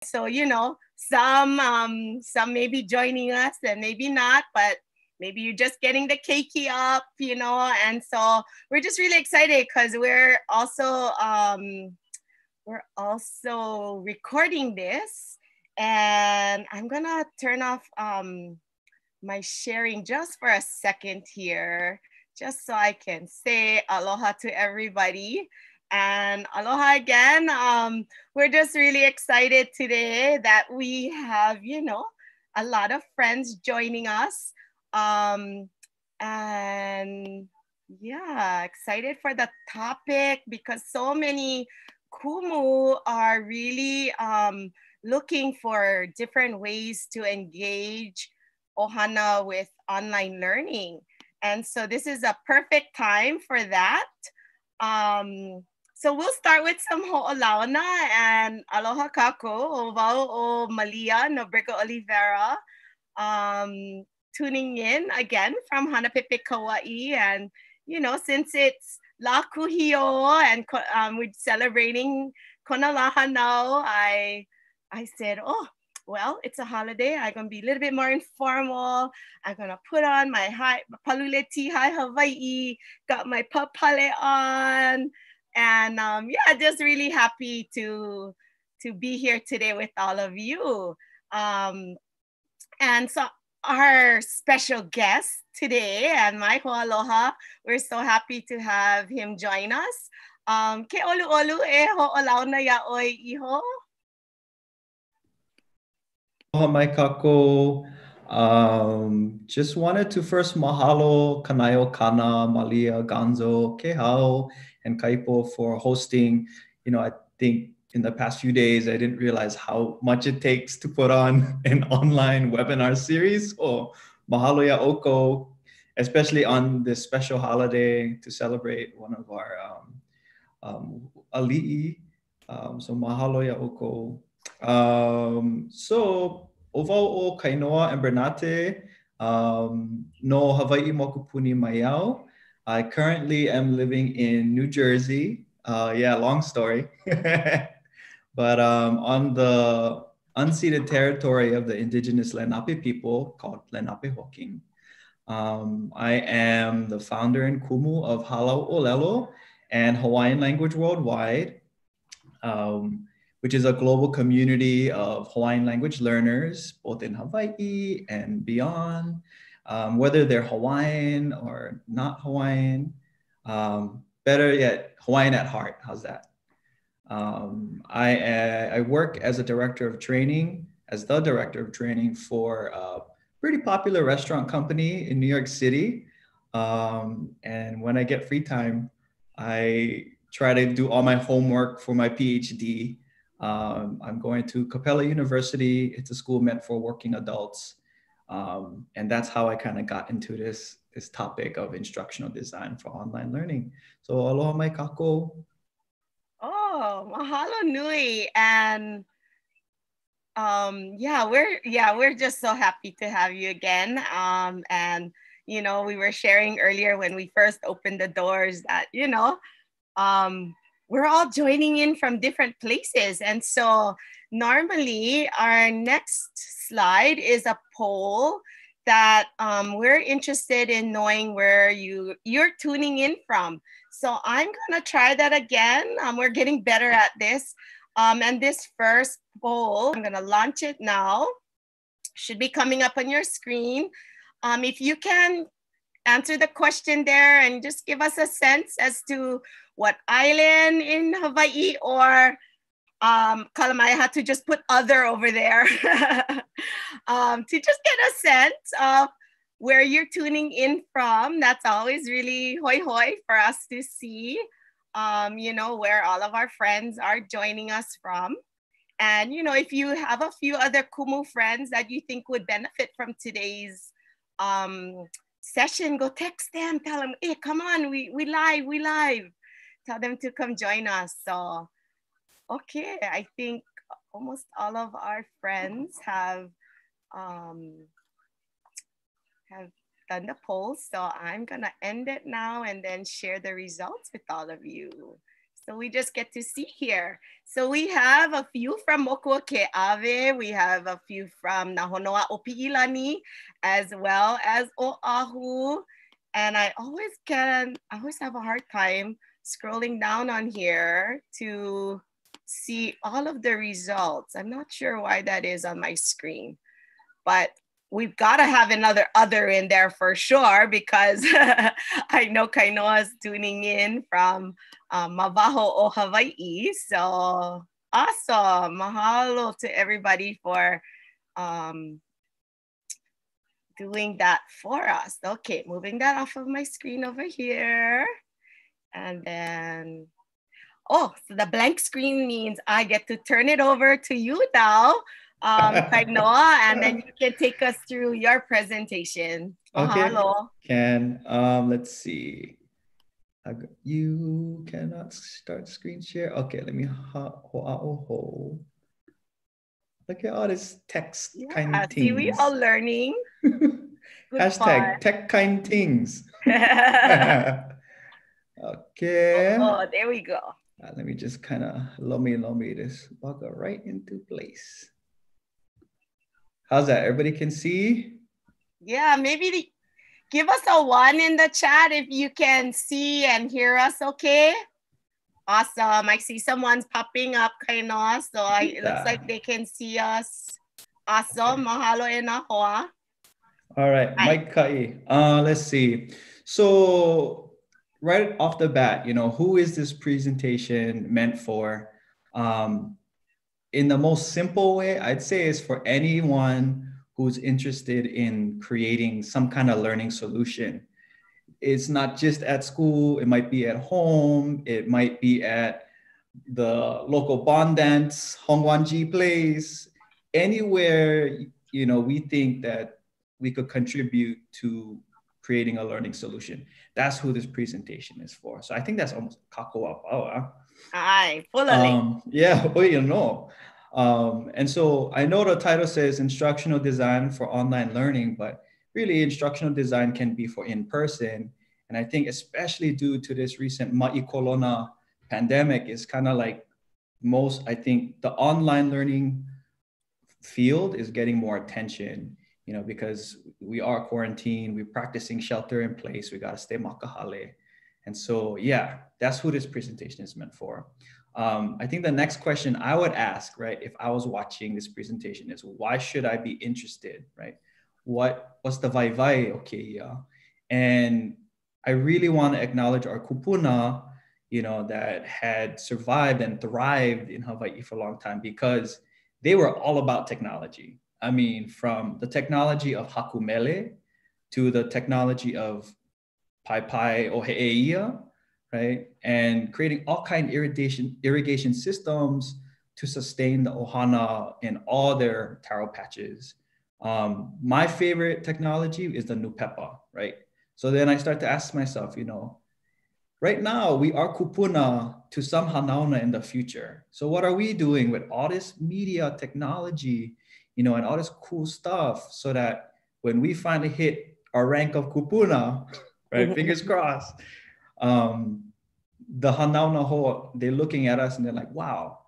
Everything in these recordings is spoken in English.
So, you know, some may be joining us and maybe not, but maybe you're just getting the keiki up, you know. And so we're just really excited because we're also recording this. And I'm gonna turn off my sharing just for a second here, just so I can say aloha to everybody. And aloha again. We're just really excited today that we have, you know, a lot of friends joining us. And yeah, excited for the topic because so many Kumu are really looking for different ways to engage ohana with online learning. And so this is a perfect time for that. So we'll start with some ho'olauna and aloha kako o wau o Malia no Brico Oliveira, tuning in again from Hanapepe, Kauai. And, you know, since it's La Kuhio and we're celebrating Kona Lahanau, I said, oh, well, it's a holiday. I'm going to be a little bit more informal. I'm going to put on my paluleti hai Hawaii, got my papale on. And yeah, just really happy to be here today with all of you. And so our special guest today, and my ho'aloha, we're so happy to have him join us. Ke olu olu e ho'olauna yaoi iho? Aloha mai kako. Just wanted to first mahalo Kanaeokana, Malia, Ganzo, Kehao, and Kaipo for hosting. You know, I think in the past few days, I didn't realize how much it takes to put on an online webinar series. So mahalo ya oko, especially on this special holiday to celebrate one of our ali'i. So mahalo ya oko. So ovau o Kainoa Embernate, no Hawaii mokupuni mayau. I currently am living in New Jersey. Yeah, long story. But on the unceded territory of the indigenous Lenape people called Lenape Hoking. I am the founder and Kumu of Hālau ʻŌlelo and Hawaiian Language Worldwide, which is a global community of Hawaiian language learners, both in Hawaii and beyond, whether they're Hawaiian or not Hawaiian. Better yet, Hawaiian at heart. How's that? I work as a director of training, as the director of training for a pretty popular restaurant company in New York City. And when I get free time, I try to do all my homework for my PhD. I'm going to Capella University. It's a school meant for working adults. And that's how I kind of got into this topic of instructional design for online learning. So aloha mai kako. Oh, mahalo nui. And we're just so happy to have you again. And you know, we were sharing earlier when we first opened the doors that, you know, we're all joining in from different places. And so normally our next slide is a poll that we're interested in knowing where you're tuning in from. So I'm gonna try that again. We're getting better at this. And this first poll, I'm gonna launch it now. Should be coming up on your screen. If you can answer the question there and just give us a sense as to what island in Hawaii or Kalamai had to just put other over there to just get a sense of where you're tuning in from. That's always really hoi hoi for us to see, you know, where all of our friends are joining us from. And, you know, if you have a few other Kumu friends that you think would benefit from today's session, go text them, tell them, hey, come on, we live. Tell them to come join us. So, okay, I think almost all of our friends have done the poll. So I'm gonna end it now and then share the results with all of you. So we just get to see here. So we have a few from Mokua Ke'awe. We have a few from Nahonoa Opi'ilani, as well as Oahu. And I always have a hard time scrolling down on here to see all of the results. I'm not sure why that is on my screen, but we've got to have another other in there for sure, because I know Kainoa is tuning in from Mavaho o Hawaii. So awesome. Mahalo to everybody for doing that for us. Okay, moving that off of my screen over here. And then, oh, so the blank screen means I get to turn it over to you now, Kainoa, and then you can take us through your presentation. Okay, Mahalo. Let's see. You cannot start screen share. Okay, let me ho'a'oho. Look at all this text kind things. See, we all learning. Hashtag tech kind things. Okay. Oh, there we go. Let me just kind of lomi this bugger right into place. How's that? Everybody can see? Yeah, maybe give us a 1 in the chat if you can see and hear us okay. Awesome. I see someone's popping up, Kainoa, so it looks like they can see us. Awesome. Mahalo e nā hoa. All right, Mike Kai. Let's see. So right off the bat, who is this presentation meant for? In the most simple way, I'd say it's for anyone who's interested in creating some kind of learning solution. It's not just at school, it might be at home, it might be at the local bond dance, Hongwanji place, anywhere, we think that we could contribute to creating a learning solution. That's who this presentation is for. So I think that's almost kakoa power. Aye, fully. Yeah, and so I know the title says instructional design for online learning, but really instructional design can be for in-person. And I think especially due to this recent ma'i pandemic is kind of like I think the online learning field is getting more attention, because we are quarantined, we're practicing shelter in place, we got to stay makahale. And so, yeah, that's who this presentation is meant for. I think the next question I would ask, right, if I was watching this presentation is, why should I be interested, right? What's the vai? Okay, yeah. And I really want to acknowledge our kupuna, that had survived and thrived in Hawaii for a long time, because they were all about technology. I mean, from the technology of hakumele to the technology of pai o he'eia, right? And creating all kind of irrigation systems to sustain the ohana in all their taro patches. My favorite technology is the nupepa, right? So then I start to ask myself, right now we are kupuna to some hanauna in the future. So what are we doing with all this media technology, and all this cool stuff, so that when we finally hit our rank of kupuna, right, fingers crossed, the hanauna ho, they're looking at us and they're like, wow,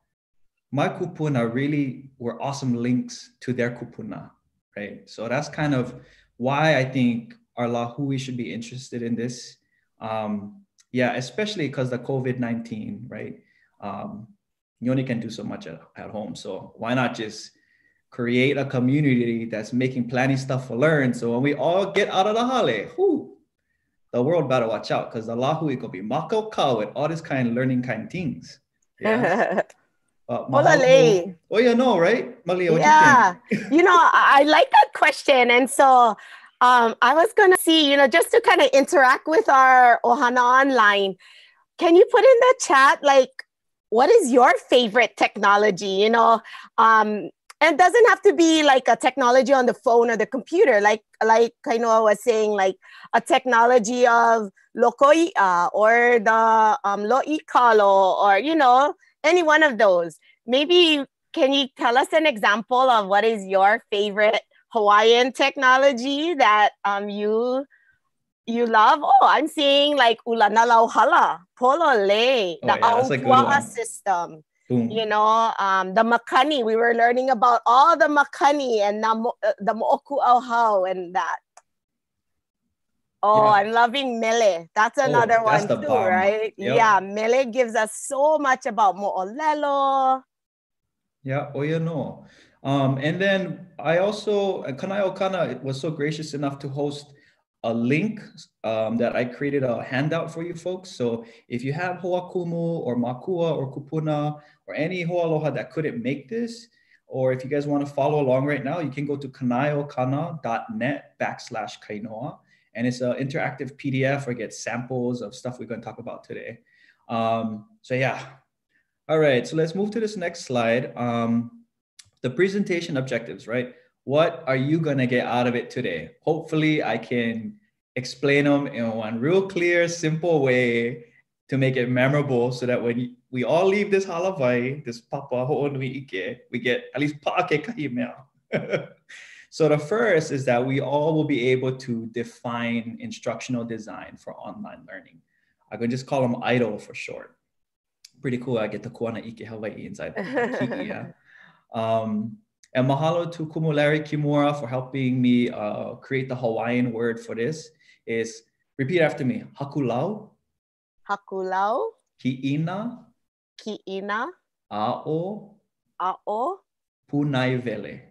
my kupuna really were awesome links to their kupuna, right? So that's kind of why I think our lahui should be interested in this. Yeah, especially because the COVID-19, right? You only can do so much at home. So why not just create a community that's making plenty stuff to learn? So when we all get out of the hale, the world better watch out, because the lahui could be makau with all this kind of learning kind of things. Yeah. Oh, right? Malia, what you think? I like that question. And so I was going to see, just to kind of interact with our ohana online, can you put in the chat, like, what is your favorite technology? And it doesn't have to be like a technology on the phone or the computer, like Kainoa was saying, like a technology of lokoi'a or the lo'ikalo, or, any one of those. Maybe can you tell us an example of what is your favorite Hawaiian technology that you You love? Oh, I'm seeing like ulana lauhala, polole, Oh the yeah, that's a good aungpua'a one. system. Boom. You know, the makani. We were learning about all the makani and the mo'oku auhau and that. Oh, Yeah. I'm loving mele. That's Oh, another that's one the too, bomb. right? Yeah, Yep. mele gives us so much about mo'olelo. Yeah. Oh, you know. And then I also, Kanaeokana was so gracious enough to host a link that I created a handout for you folks. So if you have Hoa Kumu or Makua or Kupuna or any Hoa Aloha that couldn't make this, or if you guys want to follow along right now, you can go to kanaeokana.net/Kainoa. And it's an interactive PDF or get samples of stuff we're going to talk about today. So yeah. All right, so let's move to this next slide. The presentation objectives, right? What are you gonna get out of it today? Hopefully I can explain them in one real clear, simple way to make it memorable so that when we all leave this Hawaii, this papa ho'onui ike, we get at least pa'ake kahimea. So the first is that we all will be able to define instructional design for online learning. I can just call them IDLE for short. Pretty cool. I get the kuana ike Hawaii inside kiʻi, yeah. And mahalo to Kumu Larry Kimura for helping me create the Hawaiian word for this. Is repeat after me: Hakulau, Hakulau, kiʻina, ki'ina, ʻŌ, a'o, pūnaewele.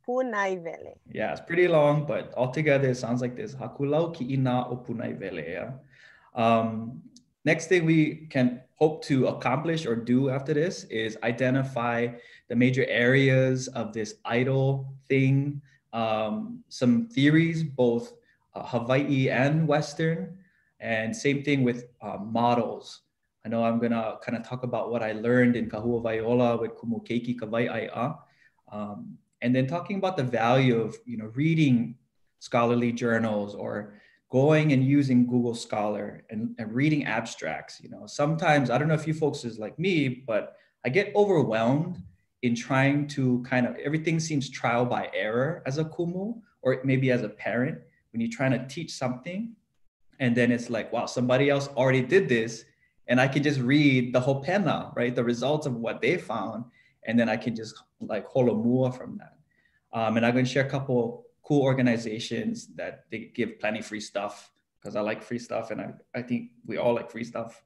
pūnaewele. Yeah, it's pretty long, but altogether it sounds like this: Hakulau, kiʻina, o pūnaewele. Yeah. Next thing we can hope to accomplish or do after this is identify the major areas of this idle thing, some theories, both Hawaii and Western, and same thing with models. I know I'm gonna kind of talk about what I learned in Kahua Vaiola with Kumu keiki Kawaiʻaiʻa, and then talking about the value of reading scholarly journals or going and using Google Scholar and reading abstracts. Sometimes, I don't know if you folks is like me, but I get overwhelmed in trying to everything seems trial by error as a kumu, or maybe as a parent, when you're trying to teach something. And then it's like, wow, somebody else already did this. And I can just read the whole pena, right? The results of what they found. And then I can just like holomua from that. And I'm going to share a couple cool organizations that they give plenty free stuff, because I like free stuff and I think we all like free stuff.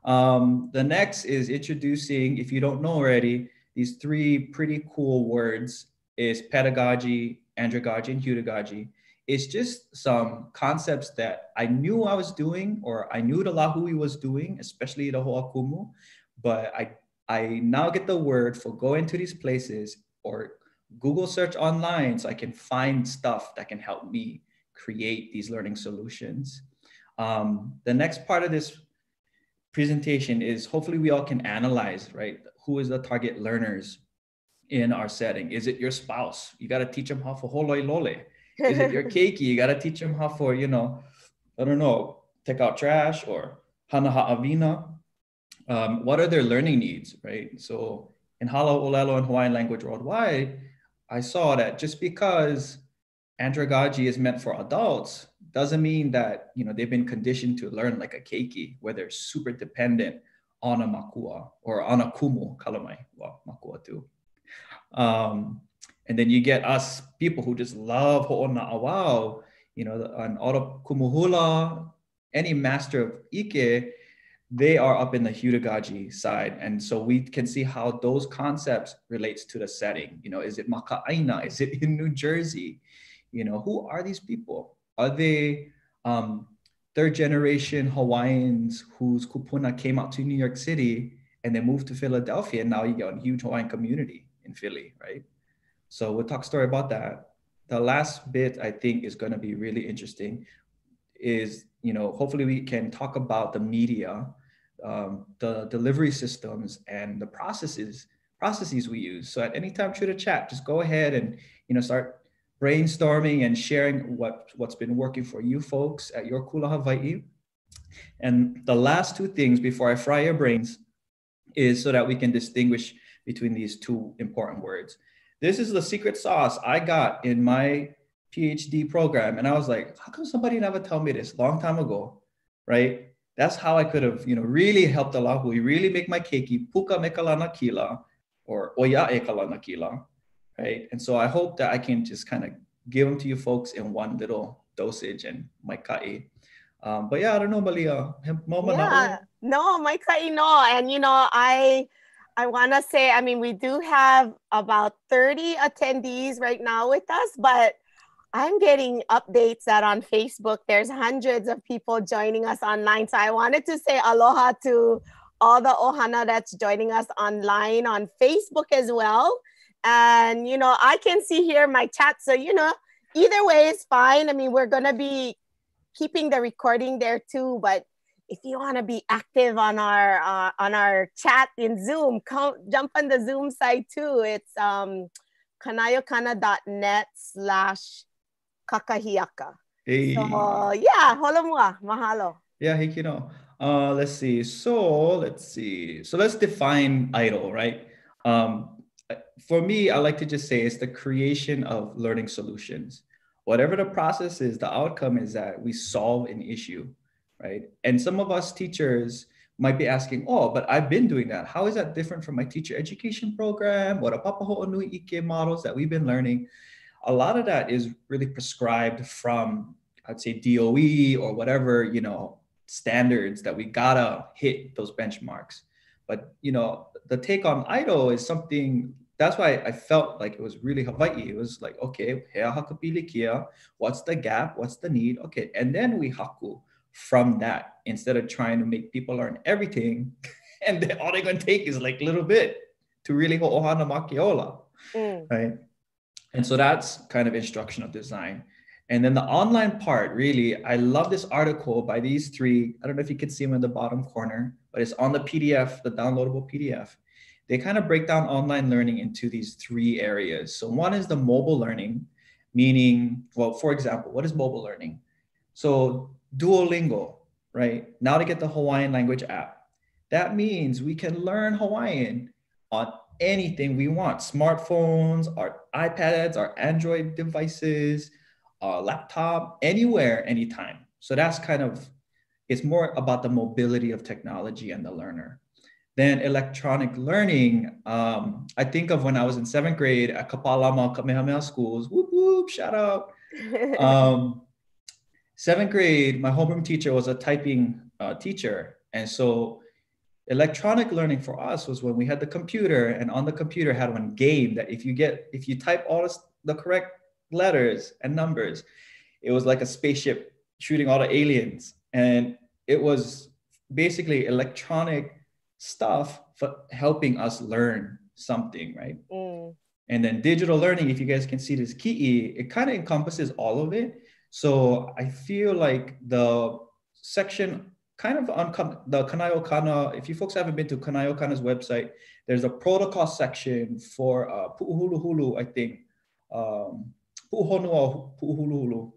The next is introducing, if you don't know already, these three pretty cool words is pedagogy, andragogy, and hudagogy. It's just some concepts that I knew I was doing, or I knew the Lahui was doing, especially the Ho'akumu, but I now get the word for going to these places or Google search online so I can find stuff that can help me create these learning solutions. The next part of this presentation is hopefully we all can analyze, right? Who is the target learners in our setting? Is it your spouse? You got to teach them how for holoi lole. Is it your keiki? You got to teach them how for, I don't know, take out trash or hana ha'awina. What are their learning needs, right? So in Hālau, ʻŌlelo, and Hawaiian language worldwide, I saw that just because andragogy is meant for adults doesn't mean that they've been conditioned to learn like a keiki, where they're super dependent on a makua or on a kumu kalamai, well, makua too. And then you get us people who just love ho'ona awao, an ora kumuhula, any master of ike, they are up in the hudagogy side. And so we can see how those concepts relates to the setting. Is it maka'aina? Is it in New Jersey? Who are these people? Are they third generation Hawaiians whose kupuna came out to New York City and then moved to Philadelphia, and now you got a huge Hawaiian community in Philly, right? So we'll talk story about that. The last bit I think is going to be really interesting is, hopefully we can talk about the media, the delivery systems, and the processes we use. So at any time through the chat, just go ahead and start brainstorming and sharing what's been working for you folks at your Kula Hawaii. And the last two things before I fry your brains is so that we can distinguish between these two important words. This is the secret sauce I got in my PhD program. And I was like, how come somebody never told me this long time ago, right? That's how I could have, really helped a lot. We really make my keiki, puka me kalana kila, or oya e kalana kila, right? And so I hope that I can just kind of give them to you folks in one little dosage and my kai. But yeah, I don't know, Malia. Yeah, no, my Kainoa. And I want to say, I mean, we do have about 30 attendees right now with us, but I'm getting updates that on Facebook, there's hundreds of people joining us online. So I wanted to say aloha to all the ohana that's joining us online on Facebook as well. And, I can see here my chat. So, either way is fine. I mean, we're going to be keeping the recording there too, but if you want to be active on our chat in Zoom, jump on the Zoom site too. It's kanaeokana.net/Kakahiaka. Hey. So yeah, holomua, mahalo. Yeah, Hikino. Let's see. So let's define idol, right? For me, I like to just say it's the creation of learning solutions. Whatever the process is, the outcome is that we solve an issue, right? And some of us teachers might be asking, oh, but I've been doing that. How is that different from my teacher education program or the Papaho'o Nui Ike models that we've been learning? A lot of that is really prescribed from, I'd say, DOE or whatever, standards that we gotta hit those benchmarks. But, the take on idol is something, that's why I felt like it was really Hawaii. It was like, okay, what's the gap? What's the need? Okay, and then we haku from that instead of trying to make people learn everything. And then all they're gonna take is like a little bit to really ho'ohana makiola, right? And so that's kind of instructional design. And then the online part, really, I love this article by these three. I don't know if you can see them in the bottom corner, but it's on the PDF, the downloadable PDF. They kind of break down online learning into these three areas. So one is the mobile learning, meaning, well, for example, what is mobile learning? So Duolingo, right? Now to get the Hawaiian language app. That means we can learn Hawaiian on anything we want. Smartphones, our iPads, our Android devices, our laptop, anywhere, anytime. So that's it's more about the mobility of technology and the learner. Then electronic learning, I think of when I was in 7th grade at Kapalama Kamehameha schools, whoop, whoop, shout out. 7th grade, my homeroom teacher was a typing teacher. And so electronic learning for us was when we had the computer, and on the computer had one game that if you type all the correct letters and numbers, it was like a spaceship shooting all the aliens. And it was basically electronic stuff for helping us learn something, right? And then digital learning, if you guys can see this ki'i, it kind of encompasses all of it. So I feel like the section kind of on the Kanaeokana, if you folks haven't been to Kanaeokana's website, there's a protocol section for pu'uhuluhulu, I think. Pu'uhonua pu'uhuluhulu.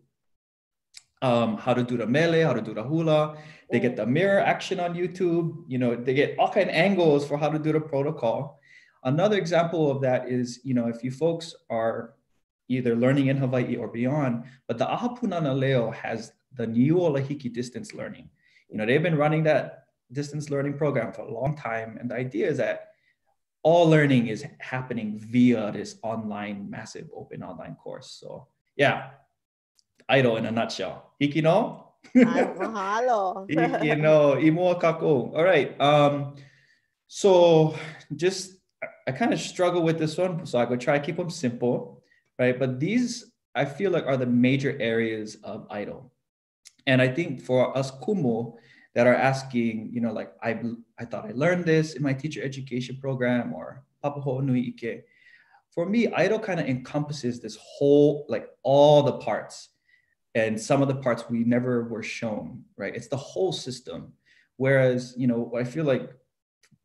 How to do the mele, how to do the hula. They get the mirror action on YouTube. They get all kind of angles for how to do the protocol. Another example of that is, if you folks are either learning in Hawaii or beyond, but the Ahapuna Leo has the Niuolahiki distance learning. They've been running that distance learning program for a long time. And the idea is that all learning is happening via this massive open online course. So yeah, idol in a nutshell. Hikino? Mahalo. Hikino, imua kako. All right. So I kind of struggle with this one. So I go try to keep them simple, right? But these, I feel like, are the major areas of idol. And I think for us Kumu that are asking, like, I thought I learned this in my teacher education program or Papaho'o Nui Ike. For me, idol kind of encompasses this whole, like all the parts. And some of the parts we never were shown, right? It's the whole system. Whereas, I feel like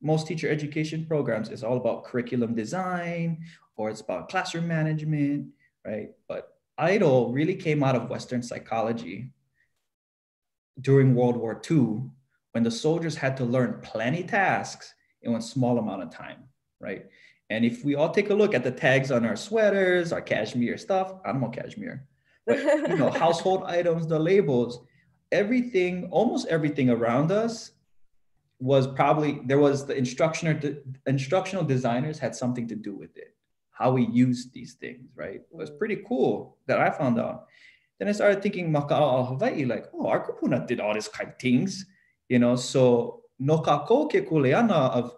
most teacher education programs is all about curriculum design, or it's about classroom management, right? But idol really came out of Western psychology during World War II, when the soldiers had to learn plenty tasks in one small amount of time, right? And if we all take a look at the tags on our sweaters, our cashmere stuff, I'm all cashmere. But, household items, the labels, everything, almost everything around us was probably, there was the instructional designers had something to do with it, how we use these things, right? It was pretty cool that I found out. Then I started thinking, maka'ao Hawaii, like, oh, our kupuna did all these kind of things, so no kako ke kuleana of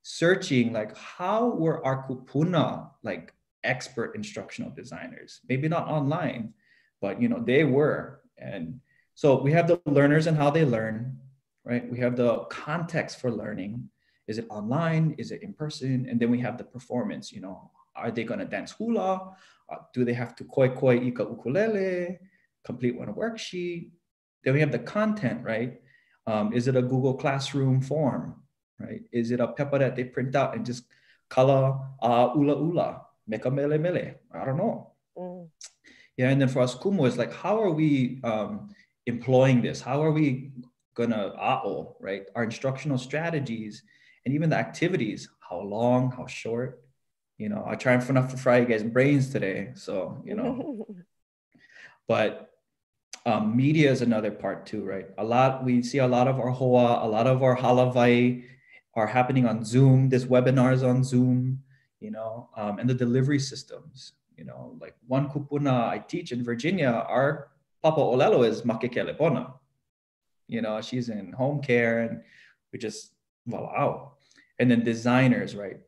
searching, like, how were our kupuna, like, expert instructional designers? Maybe not online, but, they were. And so we have the learners and how they learn, right? We have the context for learning. Is it online? Is it in person? And then we have the performance, are they going to dance hula? Do they have to koi ika ukulele, complete one worksheet? Then we have the content, right? Is it a Google Classroom form, right? Is it a paper that they print out and just color ula ula, make a mele mele? I don't know. Yeah, and then for us, Kumu is like, how are we employing this? How are we gonna right? Our instructional strategies and even the activities, how long, how short? I try and fry you guys' brains today. So, but media is another part too, right? We see a lot of our hoa, a lot of our halavai are happening on Zoom. This webinar is on Zoom, and the delivery systems, like one kupuna I teach in Virginia, our papa ʻŌlelo is makekelepona. She's in home care, and we just wow. And then designers, right?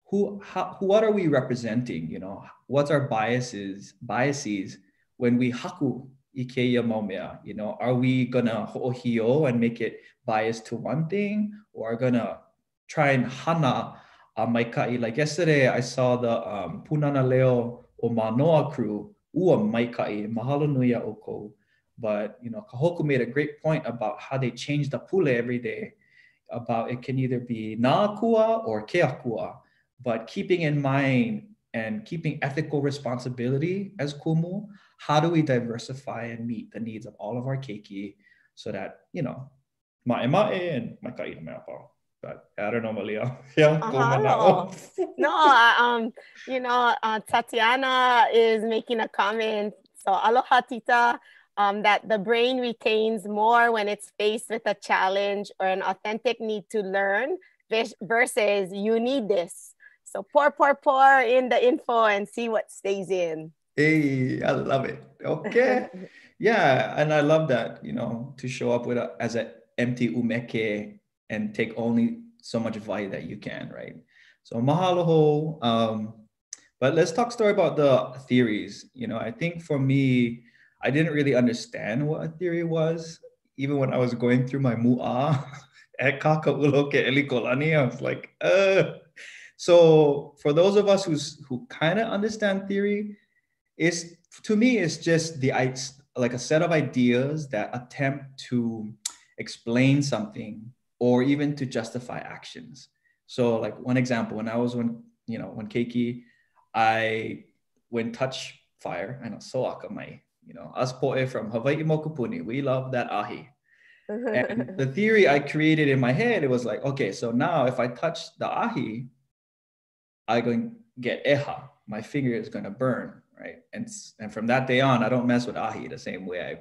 What are we representing? What's our biases when we haku ikeia maumea? Are we gonna ho'ohio and make it biased to one thing, or are gonna try and hana maikai? Like yesterday, I saw the punana leo o Manoa crew ua maikai mahalo nui a oko. But Kahoku made a great point about how they change the pule every day. About it can either be naakua or keakua, but keeping in mind and keeping ethical responsibility as Kumu, how do we diversify and meet the needs of all of our keiki so that, ma'e ma'e and makaina meapa. But I don't know, Malia. Yeah, no, Tatiana is making a comment. So aloha tita, that the brain retains more when it's faced with a challenge or an authentic need to learn versus you need this. So pour in the info and see what stays in. Hey, I love it. Okay. Yeah, and I love that, to show up with as an empty umeke and take only so much vai that you can, right? So mahalo. But let's talk story about the theories. I think for me, I didn't really understand what a theory was. Even when I was going through my mu'a at Kakaulo ke Elikolani, I was like, So for those of us who kind of understand theory, to me, it's just like a set of ideas that attempt to explain something or even to justify actions. So like one example, when keiki, I went touch fire, I know soaka mai, us poe from Hawaii mokupuni, we love that ahi. And the theory I created in my head, it was like, okay, so now if I touch the ahi, I'm going to get eha, my finger is going to burn, right? And from that day on, I don't mess with ahi the same way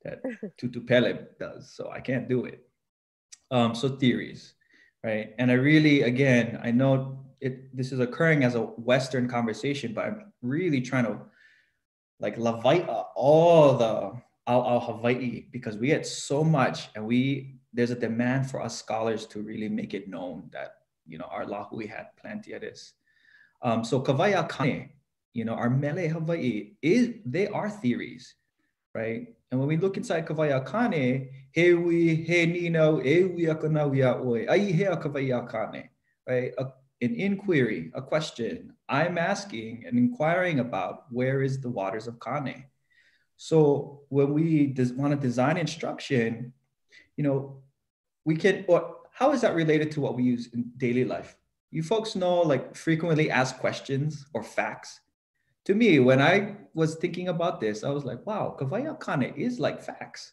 that Tutu Pele does. So I can't do it. So theories, right? And I really, again, I know this is occurring as a Western conversation, but I'm really trying to like lavaita all the ao Hawaii, because we had so much, and there's a demand for us scholars to really make it known that our lahui had plenty of this. So kawaya kane, our mele Hawaii they are theories, right? And when we look inside kawaya kane, he nino, wi akanawia oi, ai he kawaya kane, right? An inquiry, a question. I'm asking and inquiring about where is the waters of Kane. So when we want to design instruction, we can, or how is that related to what we use in daily life? You folks know, like frequently asked questions or facts. To me, when I was thinking about this, I was like, wow, kawaya kane is like facts.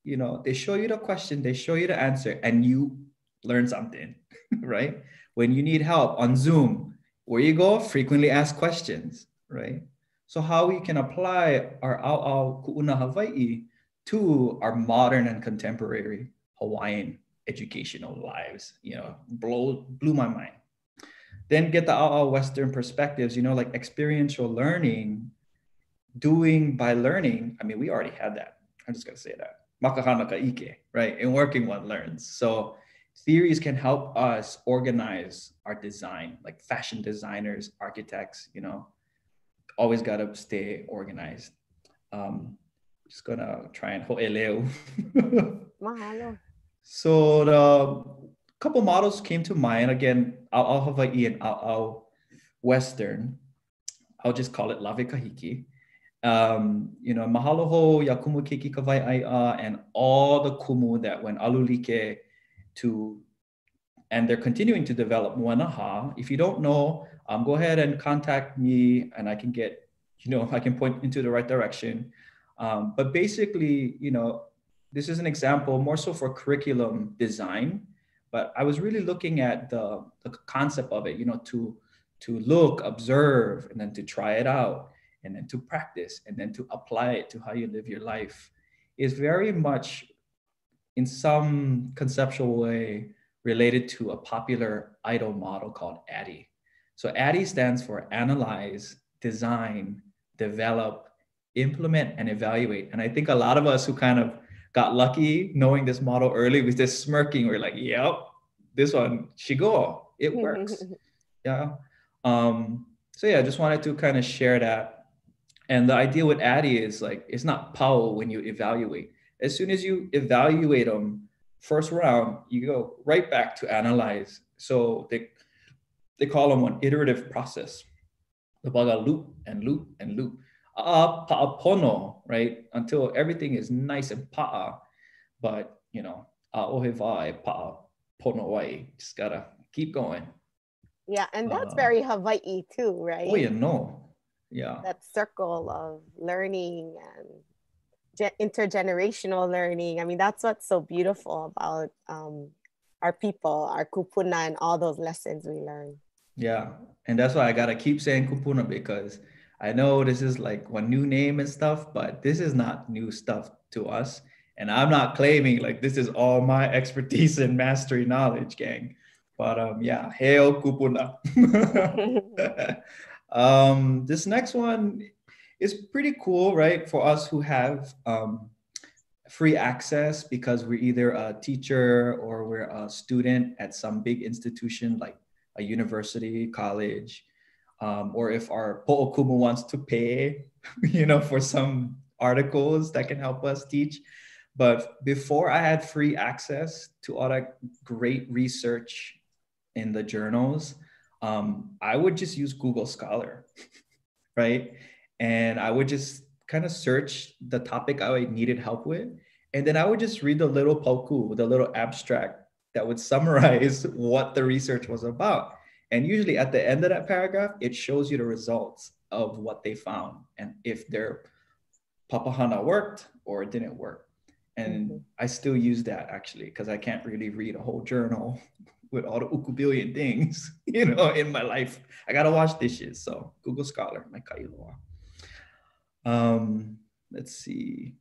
They show you the question, they show you the answer, and you learn something, right? When you need help on Zoom, where you go, frequently asked questions, right? So how we can apply our ʻaoʻao kuʻuna Hawaii to our modern and contemporary Hawaiian educational lives, blew my mind. Then get the ʻaoʻao Western perspectives, like experiential learning, doing by learning. I mean, we already had that. I'm just gonna say that. Makahana kaike, right? And working one learns. So theories can help us organize our design, like fashion designers, architects, always gotta stay organized. Just gonna try and ʻŌlelo. Mahalo. So the couple models came to mind. Again, ʻaoʻao Hawaii and ʻaoʻao Western. I'll just call it lave kahiki. Mahalo ho ya kumu keiki kawaiʻaiʻa and all the kumu that went alulike to, and they're continuing to develop moanaha. If you don't know, go ahead and contact me and I can get, I can point into the right direction. But basically, this is an example more so for curriculum design, but I was really looking at the concept of it, to look, observe, and then to try it out, and then to practice, and then to apply it to how you live your life is very much in some conceptual way related to a popular idol model called ADDIE. So ADDIE stands for analyze, design, develop, implement, and evaluate. And I think a lot of us who kind of got lucky knowing this model early with this smirking, we're like, yep, this one, shigo, it works. Yeah. So yeah, I just wanted to kind of share that. And the idea with ADDIE is like, it's not pow when you evaluate. As soon as you evaluate them, first round, you go right back to analyze. So they call them an iterative process. The baga loop and loop and loop. Pa'apono, right? Until everything is nice and pa'a. But, ohevai pa'apono wai. Just gotta keep going. Yeah, and that's very Hawaii too, right? Oh, yeah. That circle of learning and intergenerational learning. I mean, that's what's so beautiful about our people, our kupuna, and all those lessons we learn. Yeah, and that's why I gotta keep saying kupuna, because I know this is like one new name and stuff, but this is not new stuff to us. And I'm not claiming like this is all my expertise and mastery knowledge, gang. But yeah, hail kupuna. This next one is pretty cool, right? For us who have free access because we're either a teacher or we're a student at some big institution like a university, college, or if our po'okumu wants to pay, for some articles that can help us teach. But before I had free access to all that great research in the journals, I would just use Google Scholar, right? And I would just kind of search the topic I needed help with. And then I would just read the little pauku, the little abstract that would summarize what the research was about. And usually at the end of that paragraph, it shows you the results of what they found and if their papahana worked or it didn't work. And I still use that actually, because I can't really read a whole journal with all the ukubillion things, in my life. I gotta wash dishes. So Google Scholar, my Kainoa. Let's see.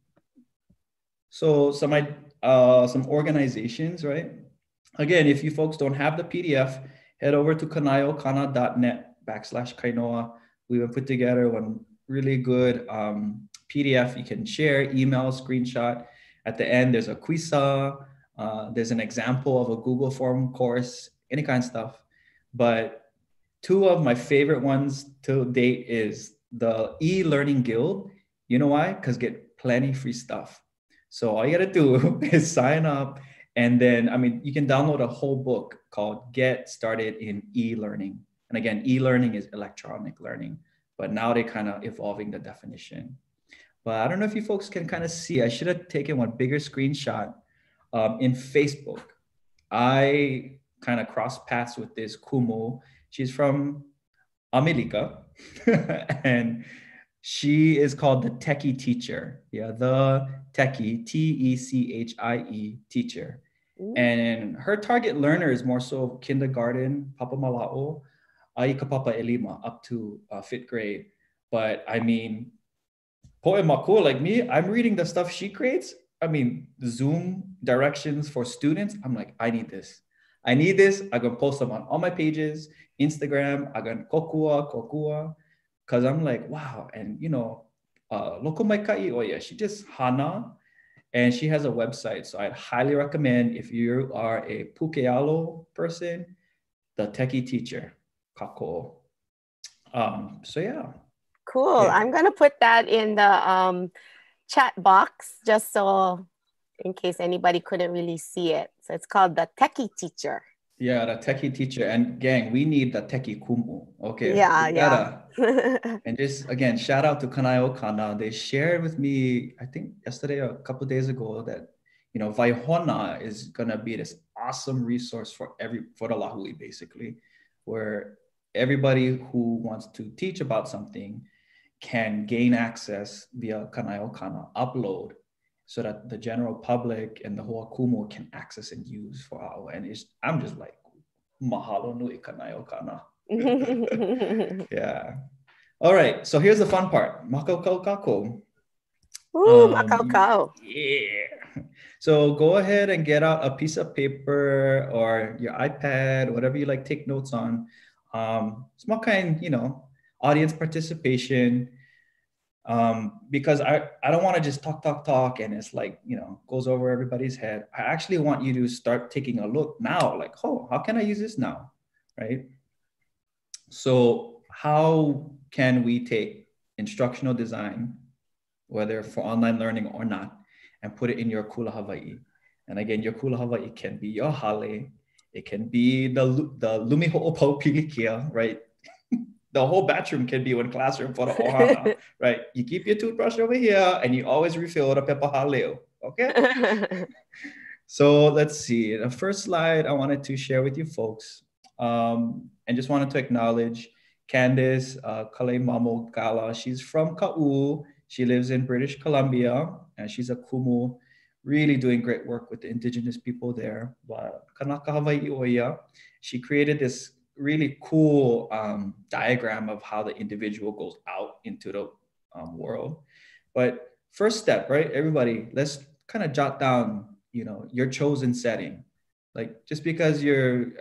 So some organizations, right? Again, if you folks don't have the PDF, head over to kanaeokana.net/Kainoa. We will put together one really good PDF you can share, email, screenshot. At the end, there's a quizza. There's an example of a Google form course, any kind of stuff. But two of my favorite ones to date is the e-learning guild. You know why? Because get plenty free stuff. So all you gotta do is sign up. And then, you can download a whole book called Get Started in E-Learning. And again, e-learning is electronic learning, but now they're kind of evolving the definition. But I don't know if you folks can kind of see, I should have taken one bigger screenshot. In Facebook, I kind of crossed paths with this Kumu. She's from America and she is called the Techie Teacher. Yeah, the Techie, Techie teacher. And her target learner is more so kindergarten, Papa Mala'o, Aika Papa Elima, up to 5th grade. But I mean, poe makua, like me, I'm reading the stuff she creates. I mean, Zoom directions for students. I'm like, I need this. I need this. I'm gonna post them on all my pages, Instagram. I'm gonna kokua, because I'm like, wow. And Loko Mai Kai, oh yeah, she just hana, and she has a website. So I'd highly recommend if you are a pukealo person, the techie teacher, kako. So yeah. Cool. Yeah. I'm gonna put that in the chat box just so in case anybody couldn't really see it. So it's called the Techie Teacher. Yeah, the techie teacher. And gang, we need the techie kumu. Okay. Yeah, We gotta. And just again, shout out to Kanaeokana. They shared with me, I think yesterday or a couple of days ago, that Vaihona is gonna be this awesome resource for the lahui, basically, where everybody who wants to teach about something can gain access via Kanaeokana upload, so that the general public and the whole Kumu can access and use for our. And I'm just like, mahalo nui Kanaeokana. Yeah. All right. So here's the fun part. Makau. Ooh, makau. Yeah. So go ahead and get out a piece of paper or your iPad, whatever you like, take notes on. Small kind, audience participation. Because I don't want to just talk and it's like, goes over everybody's head. I actually want you to start taking a look now, like, oh, how can I use this now? Right? So how can we take instructional design, whether for online learning or not, and put it in your kula Hawaii? And again, your kula Hawaii can be your hale. It can be the lumi ho'opau pilikia, right? The whole bathroom can be one classroom for the ohana, right? You keep your toothbrush over here and you always refill the pepa haleo, okay? So let's see. The first slide I wanted to share with you folks, and just wanted to acknowledge Candice Kale Mamo Gala. She's from Ka'u. She lives in British Columbia, and she's a kumu, really doing great work with the indigenous people there. Kanaka Hawaii Oya. She created this really cool diagram of how the individual goes out into the world. But first step, right? Everybody, let's kind of jot down, your chosen setting. Like just because you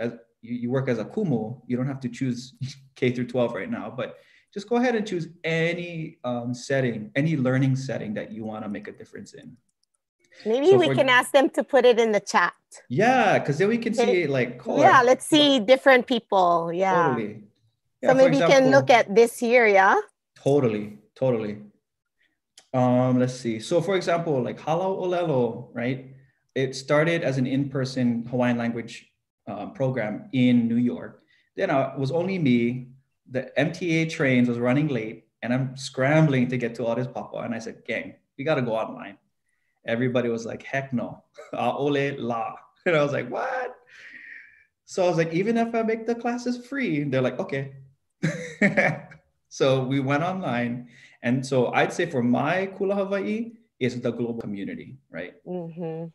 work as a kumu, you don't have to choose K through 12 right now, but just go ahead and choose any setting, any learning setting that you want to make a difference in. Maybe we can ask them to put it in the chat. Yeah, because then we can see like, yeah, let's see different people. Yeah. Totally. Yeah, so maybe you can look at this here, yeah? Totally. Let's see. So for example, like Hālau ʻŌlelo, right? It started as an in-person Hawaiian language program in New York. Then it was only me. The MTA trains was running late and I'm scrambling to get to all this papa. And I said, gang, we got to go online. Everybody was like, heck no. Ole la. And I was like, what? So I was like, even if I make the classes free, they're like, okay. So we went online. And so I'd say for my Kula Hawaii is the global community, right? Mm-hmm.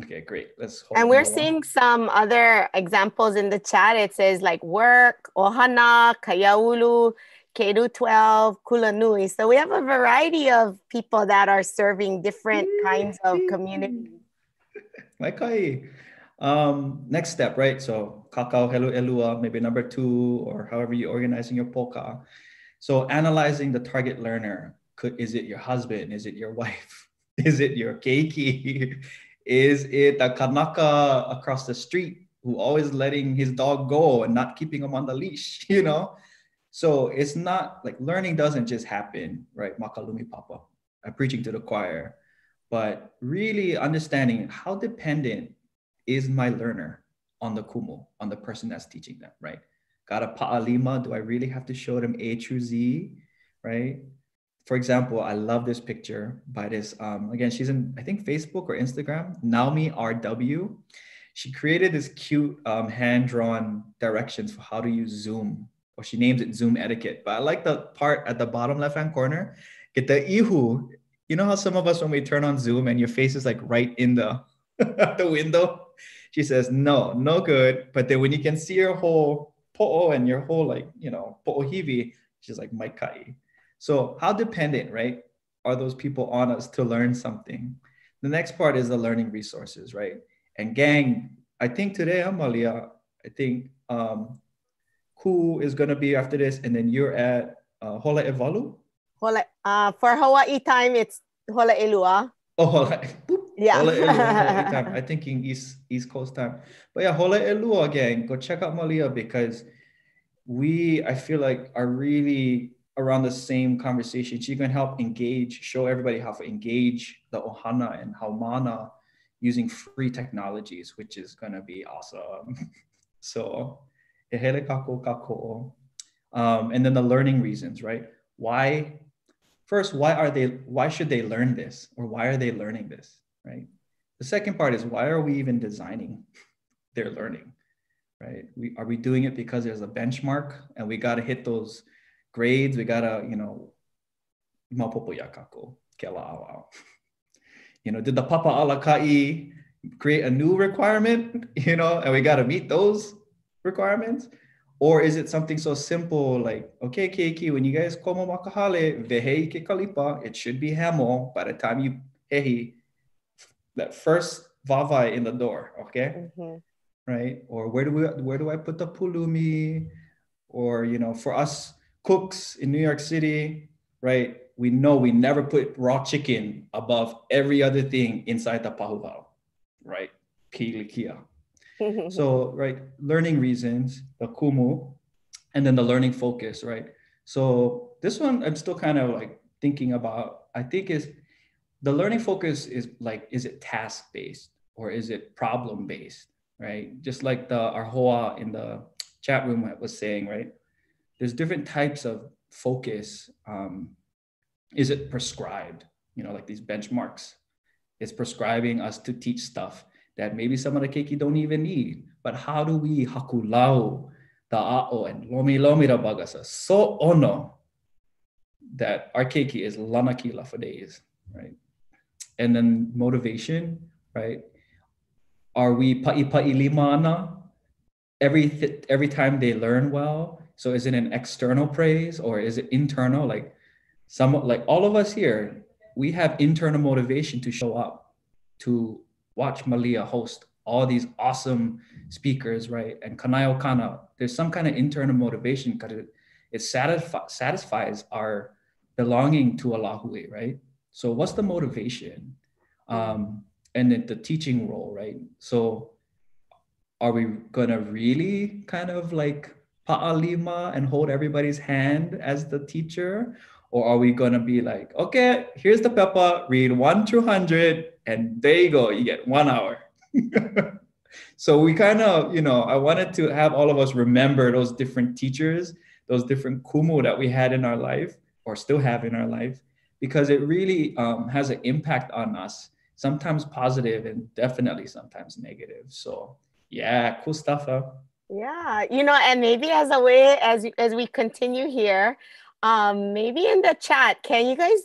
Okay, great. And we're seeing some other examples in the chat. It says like work, ohana, kaiaulu, Kedu 12, kula nui. So we have a variety of people that are serving different kinds of communities. Maikai. Next step, right? So kakao helu elua, maybe number 2, or however you're organizing your poka. So analyzing the target learner. Is it your husband? Is it your wife? Is it your keiki? Is it a kanaka across the street who always letting his dog go and not keeping him on the leash, So it's not like learning doesn't just happen, right? Makalumi papa. I'm preaching to the choir. But really understanding how dependent is my learner on the kumu, on the person that's teaching them, right? Got a pa'alima, do I really have to show them A through Z, right? For example, I love this picture by this, again, she's in, I think, Facebook or Instagram, Naomi RW. She created this cute hand-drawn directions for how to use Zoom, or she names it Zoom etiquette. But I like the part at the bottom left-hand corner, get the ihu. You know how some of us, when we turn on Zoom and your face is like right in the, the window? She says, no good. But then when you can see your whole po'o and your whole like, po'o hivi, she's like, maikai. So how dependent, right, are those people on us to learn something? The next part is the learning resources, right? And gang, I think today, Amalia, I think Ku is going to be after this, and then you're at Hola Evalu. For Hawaii time, it's Hola Elua. Oh, Hola, yeah. Hola Elua, Hawaii time. I'm thinking East Coast time. But yeah, Hola Elua, gang, go check out Malia because I feel like, are really around the same conversation. She can help show everybody how to engage the ohana and haumana using free technologies, which is going to be awesome. So, and then the learning reasons, right? Why should they learn this? Or why are they learning this, right? The second part is, why are we even designing their learning? Right? Are we doing it because there's a benchmark and we got to hit those grades? We got to, did the papa alakai create a new requirement, and we got to meet those requirements? Or is it something so simple like, okay, keiki, when you guys komo makahale, vehei ke kalipa, it should be hamo by the time you hehi, that first vavai in the door, okay? Mm-hmm. Right? Or where do I put the pulumi? Or, for us cooks in New York City, right? We know we never put raw chicken above every other thing inside the pahuhau, right? Pilikia. So, right, learning reasons, the kumu, and then the learning focus, right? So this one I'm still kind of like thinking about. I think is the learning focus is like, is it task-based or is it problem-based? Right? Just like our hoa in the chat room was saying, right? There's different types of focus. Is it prescribed? Like these benchmarks. It's prescribing us to teach stuff that maybe some of the keiki don't even need. But how do we hakulau the a'o and lomi ra bagasa so ono that our keiki is lanakila for days, right? And then motivation, right? Are we pa'i limana every time they learn well? So is it an external praise or is it internal? Like all of us here, we have internal motivation to show up, to watch Malia host all these awesome speakers, right? And Kanaeokana, there's some kind of internal motivation because it satisfies our belonging to Oahu, right? So what's the motivation? And then the teaching role, right? So are we gonna really kind of like pa'alima and hold everybody's hand as the teacher? Or are we gonna be like, okay, here's the pepa, read 1 through 100, and there you go, you get 1 hour. So we kind of, I wanted to have all of us remember those different teachers, those different kumu that we had in our life or still have in our life, because it really has an impact on us, sometimes positive and definitely sometimes negative. So yeah, cool stuff, huh? Yeah, and maybe as a way, as we continue here, maybe in the chat, can you guys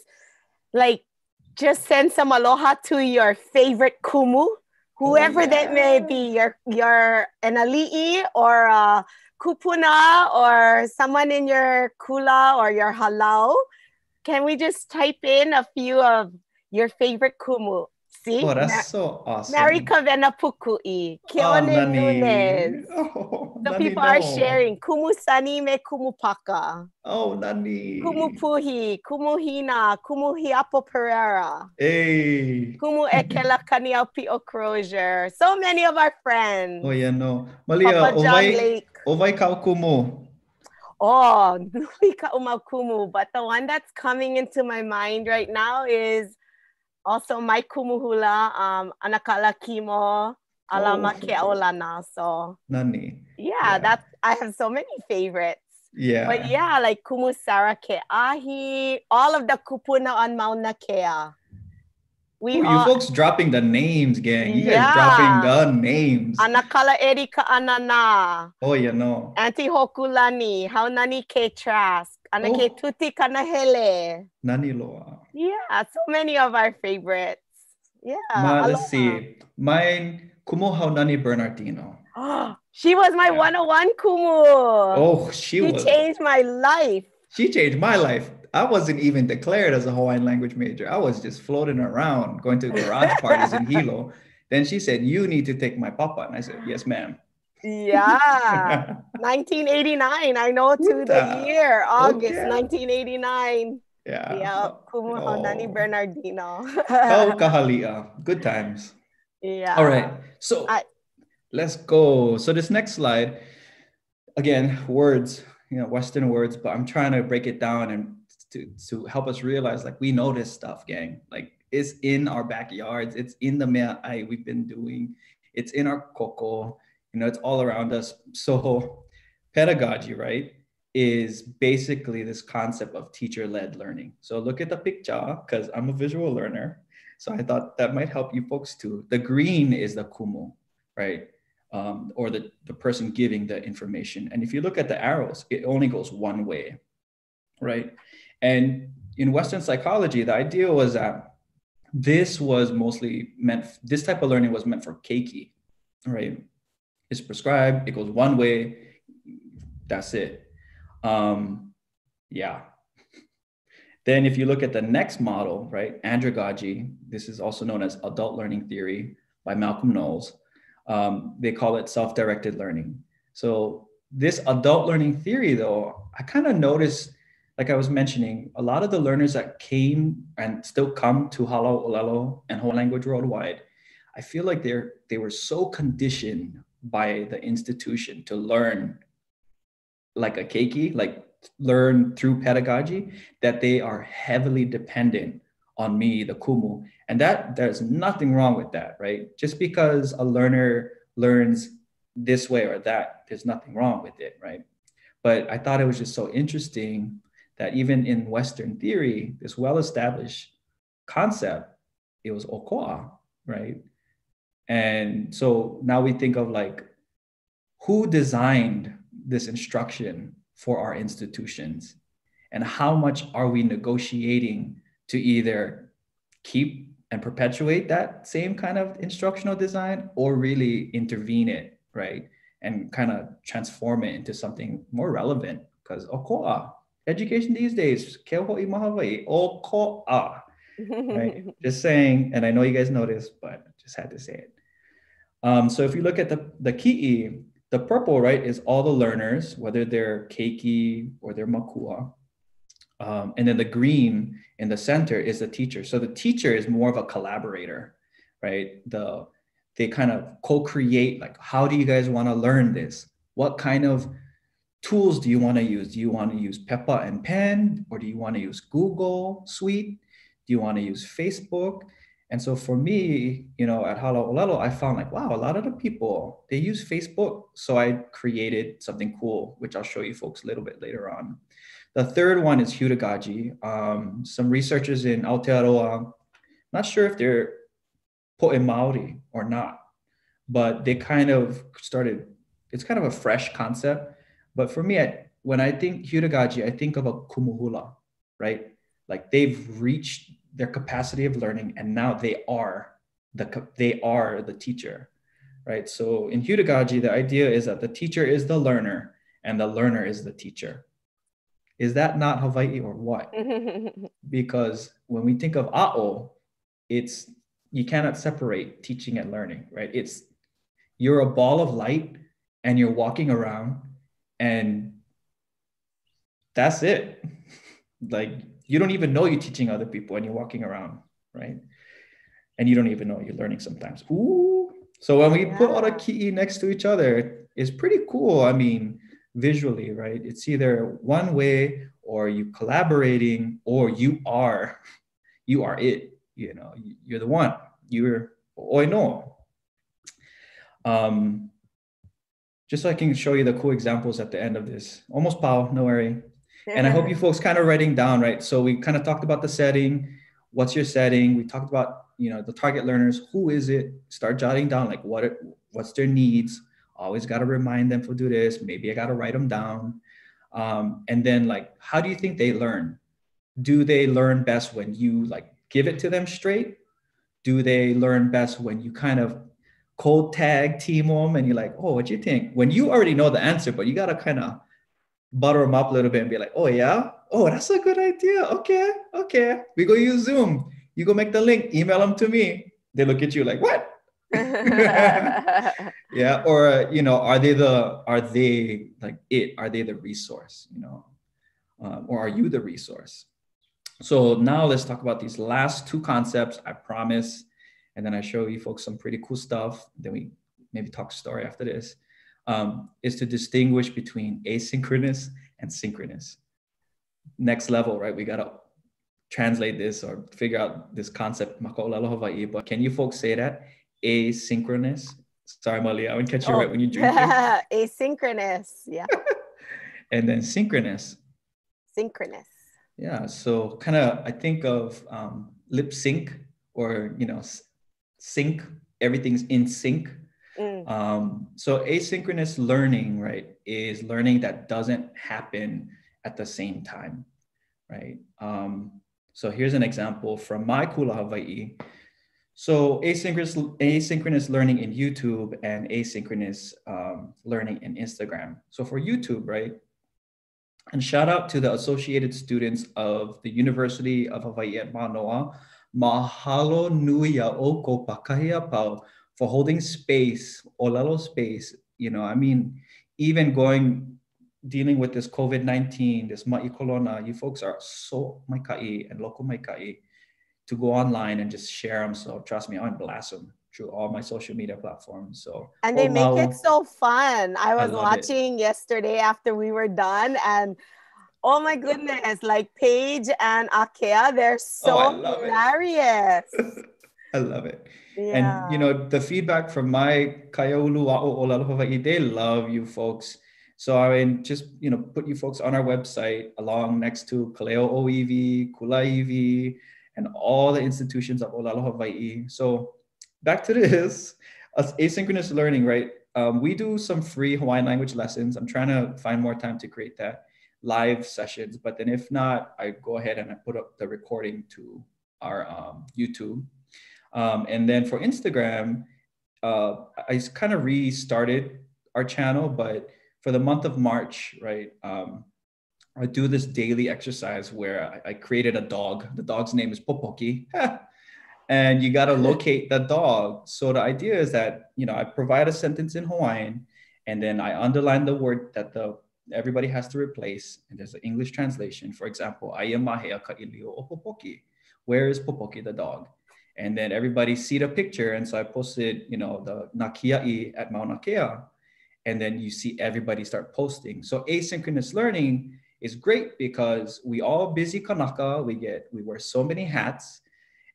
like just send some aloha to your favorite kumu, whoever that may be, your an ali'i or a kupuna or someone in your kula or your halau. Can we just type in a few of your favorite kumu? See? Oh, that's so awesome. Marika Venapukui, Keone Nunes. So people are sharing. Kumu Sani me Kumu Paka. Oh, Nani. Kumu Puhi, Kumu Hina, Kumu Hiapo Pereira. Hey. Kumu Ekela Kaniaupi Okrozier. So many of our friends. Oh, yeah, no. Malia, ovai ka kumu. Oh, nui ka umau kumu. But the one that's coming into my mind right now is also my kumuhula, anakala kimo, alama ke olana. So Nani. Yeah, I have so many favorites. Yeah. But yeah, like kumusara ke ahi, all of the kupuna on Mauna Kea. You folks dropping the names, gang. You guys dropping the names. Anakala Erika Anana. Oh, yeah, no. Auntie Hokulani, Haunani Ke Trask, Anake Tuti Kanahele. Nani loa. Yeah, so many of our favorites. Yeah. Let's see. Mine, Kumu Haunani Bernardino. She was my 101 Kumu. Oh, she changed my life. She changed my life. I wasn't even declared as a Hawaiian language major. I was just floating around, going to garage parties in Hilo. Then she said, you need to take my papa. And I said, yes, ma'am. Yeah. 1989. I know to the Puta. year, August Okay. 1989. Yeah. Yep. Kumu Honani Oh. Bernardino. Oh, kahalia. Good times. Yeah. All right. So let's go. So this next slide, again, words, Western words, but I'm trying to break it down and to help us realize, like, we know this stuff, gang. Like, it's in our backyards. It's in the mea ai we've been doing. It's in our koko. It's all around us. So pedagogy, right, is basically this concept of teacher-led learning. So look at the picture, because I'm a visual learner. So I thought that might help you folks too. The green is the kumu, right? Or the person giving the information. And if you look at the arrows, it only goes one way, right? And in Western psychology, the idea was that this type of learning was meant for keiki, right? It's prescribed, it goes one way, that's it. Yeah. Then if you look at the next model, right, andragogy, this is also known as adult learning theory by Malcolm Knowles. They call it self-directed learning. So this adult learning theory, though, I kind of noticed, like I was mentioning, a lot of the learners that came and still come to Hālau, ʻŌlelo, and Hawaiian language worldwide, I feel like they were so conditioned by the institution to learn like a keiki, like learn through pedagogy, that they are heavily dependent on me, the kumu. And there's nothing wrong with that, right? Just because a learner learns this way or that, there's nothing wrong with it, right? But I thought it was just so interesting that even in Western theory, this well-established concept, it was okoa, right? And so now we think of, like, who designed this instruction for our institutions, and how much are we negotiating to either keep and perpetuate that same kind of instructional design, or really intervene it, right? And kind of transform it into something more relevant. Because okoa, education these days, ke ho'i mahawai, okoa, right? Just saying, and I know you guys know this, but just had to say it. So if you look at the ki'i, the purple, right, is all the learners, whether they're keiki or they're makua. And then the green in the center is the teacher. So the teacher is more of a collaborator, right? They kind of co-create, like, how do you guys want to learn this? What kind of tools do you want to use? Do you want to use Peppa and Pen, or do you want to use Google Suite? Do you want to use Facebook? And so for me, at Hālau ʻŌlelo, I found, like, wow, a lot of the people, they use Facebook. So I created something cool, which I'll show you folks a little bit later on. The third one is Huragaji. Some researchers in Aotearoa, not sure if they're po'e Maori or not, but they kind of started, it's kind of a fresh concept. But for me, when I think Huragaji, I think of a kumuhula, right? Like, they've reached their capacity of learning, and now they are the teacher, right? So in Huragaji, the idea is that the teacher is the learner and the learner is the teacher. Is that not Hawaii or what? Because when we think of a'o, you cannot separate teaching and learning, right? You're a ball of light and you're walking around, and that's it. Like, you don't even know you're teaching other people and you're walking around, right? And you don't even know you're learning sometimes. Ooh. So when we put all the ki'i next to each other, it's pretty cool. I mean, visually, right? It's either one way, or you collaborating, or you are it. You're the one. You're oino. Just so I can show you the cool examples at the end of this. Almost pau, no worry. And I hope you folks kind of writing down, right? So we kind of talked about the setting. What's your setting? We talked about, the target learners. Who is it? Start jotting down, like, what's their needs. Always got to remind them to do this. Maybe I got to write them down. And then, like, how do you think they learn? Do they learn best when you, like, give it to them straight? Do they learn best when you kind of cold tag team them and you're like, oh, what do you think? When you already know the answer, but you got to kind of butter them up a little bit and be like, oh yeah, Oh, that's a good idea. Okay. We go use Zoom. You go make the link, email them to me. They look at you like, what? Yeah. Or, are they the resource, or are you the resource? So now let's talk about these last two concepts, I promise. And then I show you folks some pretty cool stuff. Then we maybe talk story after this, is to distinguish between asynchronous and synchronous. Next level, right? We got to translate this or figure out this concept, maka'olelo Hawaii. But can you folks say that? Asynchronous. Sorry, Malia, I wouldn't catch you right when you're drinking. Asynchronous, yeah. And then synchronous. Synchronous. Yeah, so kind of I think of lip sync or, sync, everything's in sync. So asynchronous learning, right, is learning that doesn't happen at the same time, right? So here's an example from my Kula Hawaii. So asynchronous learning in YouTube and asynchronous learning in Instagram. So for YouTube, right? And shout out to the associated students of the University of Hawaii at Manoa. Mahalo nui a oko pakahia pau for holding space, ʻŌlelo space. Even dealing with this COVID-19, this ma'i kolona, you folks are so maikai and local maikai to go online and just share them. So trust me, I'm blast them through all my social media platforms. So and they make it so fun. I was watching yesterday after we were done, and oh my goodness, like Paige and Akea, they're so hilarious. I love it. Yeah. And the feedback from my Kaiaulu A'o ʻŌlelo Hawaii, they love you folks. So I mean, just put you folks on our website along next to Kaleo OEV, Kulaivi, and all the institutions of ʻŌlelo Hawaii. So back to this, asynchronous learning, right? We do some free Hawaiian language lessons. I'm trying to find more time to create that live sessions, but then if not, I go ahead and I put up the recording to our YouTube. And then for Instagram, I kind of restarted our channel, but for the month of March, right, I do this daily exercise where I created a dog. The dog's name is Popoki. And you got to locate the dog. So the idea is that, I provide a sentence in Hawaiian, and then I underline the word that everybody has to replace. And there's an English translation. For example, "Aia mahea ka ʻilio o Popoki." Where is Popoki the dog? And then everybody see the picture. And so I posted, the nakia'i at Mauna Kea. And then you see everybody start posting. So asynchronous learning is great because we all busy kanaka. We wear so many hats.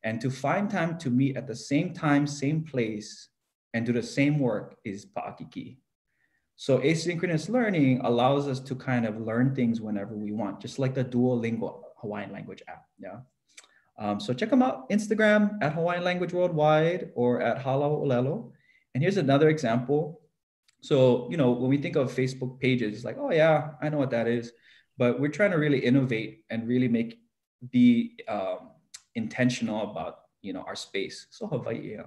And to find time to meet at the same time, same place, and do the same work is pa'akiki. So asynchronous learning allows us to kind of learn things whenever we want, just like the Duolingo Hawaiian language app. Yeah. So check them out, Instagram at Hawaiian Language Worldwide or at Hālau ʻŌlelo. And here's another example. So, when we think of Facebook pages, it's like, oh yeah, I know what that is. But we're trying to really innovate and really be intentional about, our space. So Hawaii, yeah.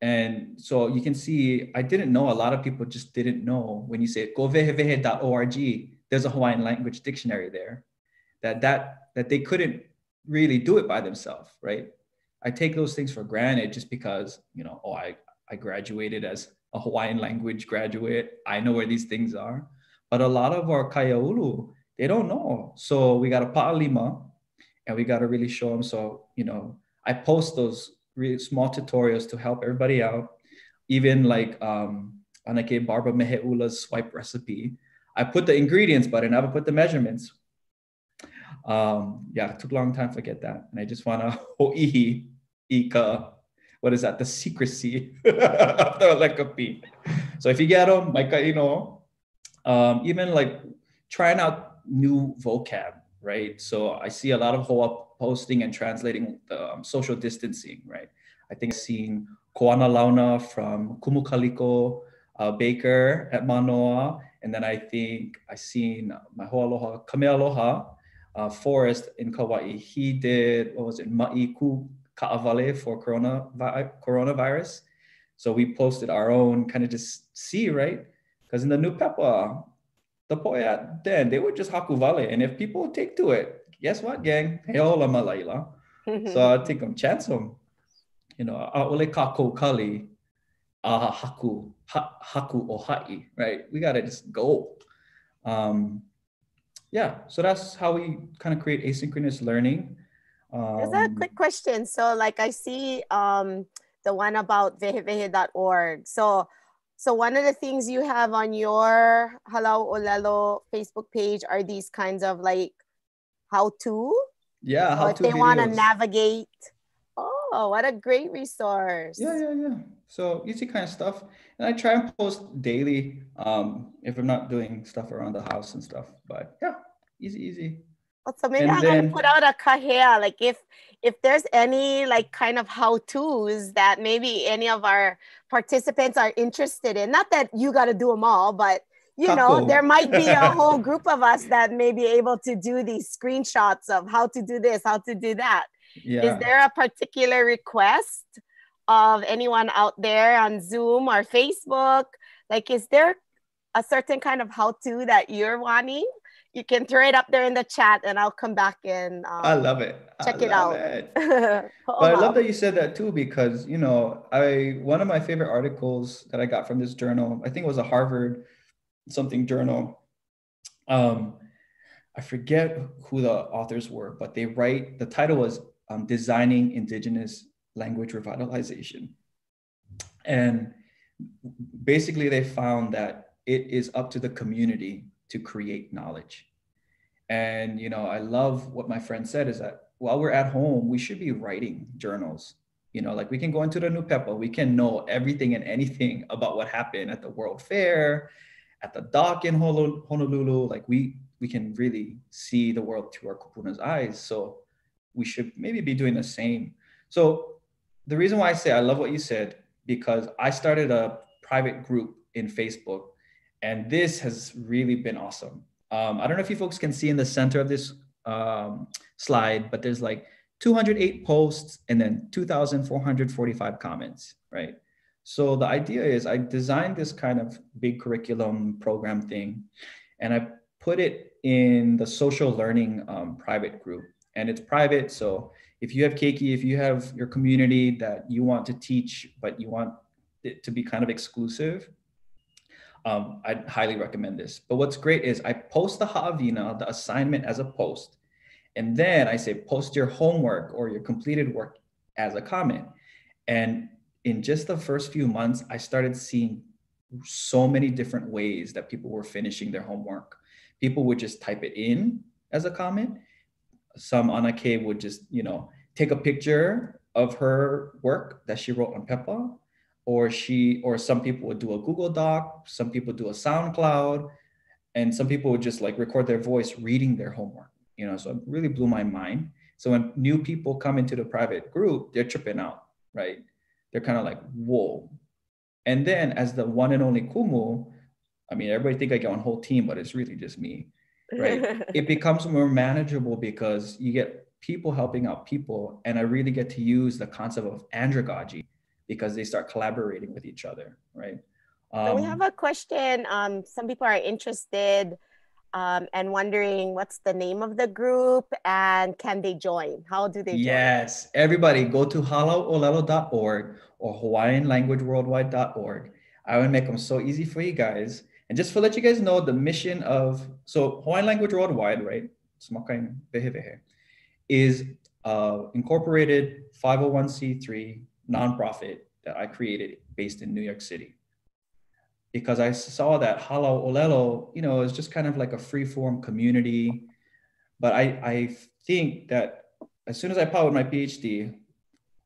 And so you can see, I didn't know, a lot of people just didn't know when you say govehevehe.org, there's a Hawaiian language dictionary there that they couldn't really do it by themselves, right? I take those things for granted just because, I graduated as a Hawaiian language graduate. I know where these things are. But a lot of our kaiaulu, they don't know. So we got a pa'alima and we got to really show them. So, I post those really small tutorials to help everybody out. Even like Anake Barbara Meheula's swipe recipe. I put the ingredients, but I never put the measurements. It took a long time to get that. And I just want to ho'ihi ika, what is that? The secrecy of the lekapi. So if you get them, like, even like trying out new vocab, right? So I see a lot of hoa posting and translating the social distancing, right? I think I've seen Koana Launa from Kumu Kaliko Baker at Manoa. And then I think I've seen my hoaloha, Kamealoha, Forrest in Kauai. He did, what was it, Ma'iku Ka'avale for coronavirus. So we posted our own, kind of just see, right? Because in the new pepa, the poea then, they would just hakuvale. And if people take to it, guess what, gang? Heola malaila. So I think I'm chance them. You know, aole kako kali, haku ohai, right? We gotta just go. Yeah, so that's how we kind of create asynchronous learning. There's a quick question. So like I see the one about vehevehe.org. So one of the things you have on your Hālau ʻŌlelo Facebook page are these kinds of like how-to. Yeah, so how-to if they want to videos. navigate. Oh, what a great resource. Yeah. So easy kind of stuff. And I try and post daily if I'm not doing stuff around the house and stuff. But yeah, easy. So maybe And I'm then, gonna put out a kahea, like if there's any like kind of how-tos that maybe any of our participants are interested in. Not that you got to do them all, but you know, kako. there might be a whole group of us that may be able to do these screenshots of how to do this, how to do that. Yeah. Is there a particular request of anyone out there on Zoom or Facebook? Like, is there a certain kind of how-to that you're wanting? You can throw it up there in the chat and I'll come back and I love it. Check it out. But I love that you said that too, because, you know, one of my favorite articles that I got from this journal, I think it was a Harvard something journal. I forget who the authors were, but the title was Designing Indigenous Language Revitalization. And basically they found that it is up to the community to create knowledge. And, you know, I love what my friend said is that while we're at home, we should be writing journals. You know, like we can go into the Nupepa, we can know everything and anything about what happened at the World Fair, at the dock in Honolulu. Like we can really see the world through our kupuna's eyes. So we should maybe be doing the same. So the reason why I say I love what you said, because I started a private group in Facebook, and this has really been awesome. I don't know if you folks can see in the center of this slide, but there's like 208 posts and then 2,445 comments, right? So the idea is I designed this kind of big curriculum program thing, and I put it in the social learning private group. And it's private, so if you have keiki, if you have your community that you want to teach, but you want it to be kind of exclusive, I'd highly recommend this. But what's great is I post the ha'awina, the assignment as a post, and then I say post your homework or your completed work as a comment. And in just the first few months, I started seeing so many different ways that people were finishing their homework. People would just type it in as a comment. Some anake would just, you know, take a picture of her work that she wrote on Pepa, or some people would do a Google Doc, some people do a SoundCloud, and some people would just like record their voice reading their homework, you know. So it really blew my mind. So when new people come into the private group, they're tripping out, right? They're kind of like, whoa. And then as the one and only Kumu, I mean, everybody think I get on whole team, but it's really just me, right? It becomes more manageable because you get people helping out people, and I really get to use the concept of andragogy because they start collaborating with each other, right? So we have a question. Some people are interested and wondering what's the name of the group and can they join? How do they join? Yes, everybody go to halauolelo.org or hawaiianlanguageworldwide.org. I would make them so easy for you guys. And just to let you guys know the mission of, so Hawaiian Language Worldwide, right? Is incorporated 501c3 nonprofit that I created based in New York City. Because I saw that Hālau ʻŌlelo, you know, is just kind of like a free-form community. But I think that as soon as I pilot my PhD,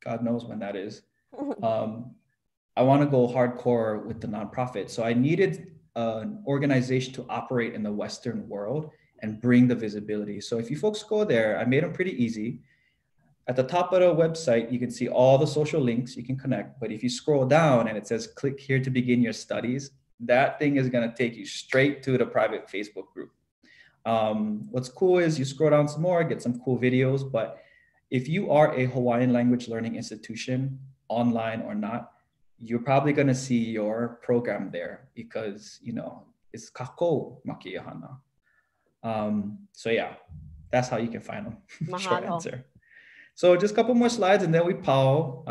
God knows when that is, I want to go hardcore with the nonprofit. So I needed an organization to operate in the Western world and bring the visibility. So if you folks go there, I made them pretty easy. At the top of the website, you can see all the social links you can connect. But if you scroll down and it says, click here to begin your studies, that thing is going to take you straight to the private Facebook group. What's cool is you scroll down some more, get some cool videos. But if you are a Hawaiian language learning institution, online or not, you're probably going to see your program there because, you know, is kako makiyahana. So yeah, that's how you can find them. Short Mahalo. answer. So just a couple more slides and then we pow,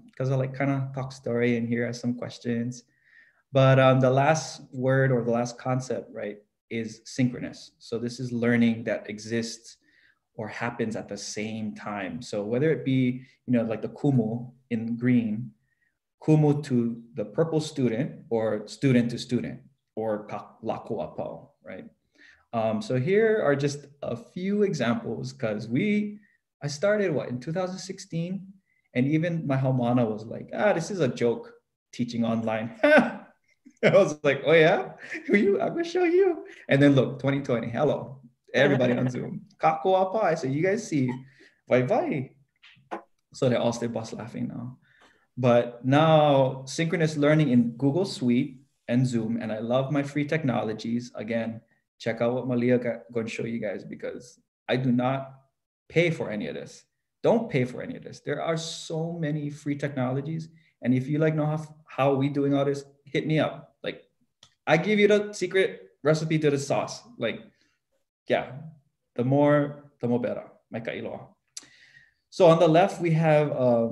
because I like kind of talk story and here are some questions. But the last word or the last concept, right, is synchronous. So this is learning that exists or happens at the same time. So whether it be, like the kumu in green, kumu to the purple student or student to student or lakuapau, right? So here are just a few examples because I started in 2016, and even my haumana was like, this is a joke teaching online. I was like, oh yeah, I'm gonna show you. And then look, 2020, hello, everybody on Zoom. Kako apa? So you guys see, bye bye. So they all stay bust laughing now. But now synchronous learning in Google Suite and Zoom, and I love my free technologies. Again, check out what Malia going to show you guys because I do not pay for any of this. Don't pay for any of this. There are so many free technologies. And if you know how we doing all this, hit me up. Like, I give you the secret recipe to the sauce. Like, yeah, the more better. My kailoa. So on the left, we have a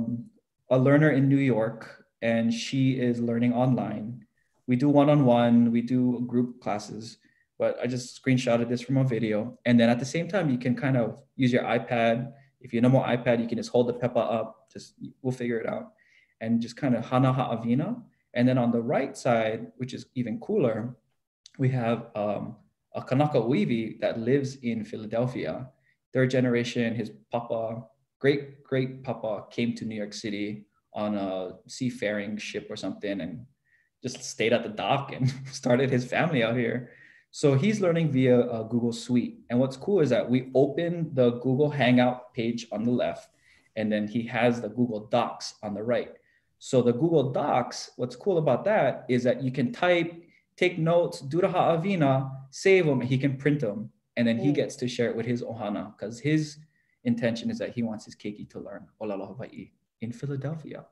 learner in New York, and she is learning online. We do one-on-one, we do group classes, but I just screenshotted this from a video. And then at the same time, you can kind of use your iPad. If you know more iPad, you can just hold the pepa up, we'll figure it out. And just kind of hana ha'avina. And then on the right side, which is even cooler, we have a Kanaka Uivi that lives in Philadelphia. Third generation, his papa, great papa came to New York City on a seafaring ship or something and just stayed at the dock and started his family out here. So he's learning via Google Suite. And what's cool is that we open the Google Hangout page on the left, and then he has the Google Docs on the right. So the Google Docs, what's cool about that is that you can type, take notes, do the ha'avina, save them, and he can print them. And then he gets to share it with his ohana because his intention is that he wants his keiki to learn ʻŌlelo Hawaii in Philadelphia.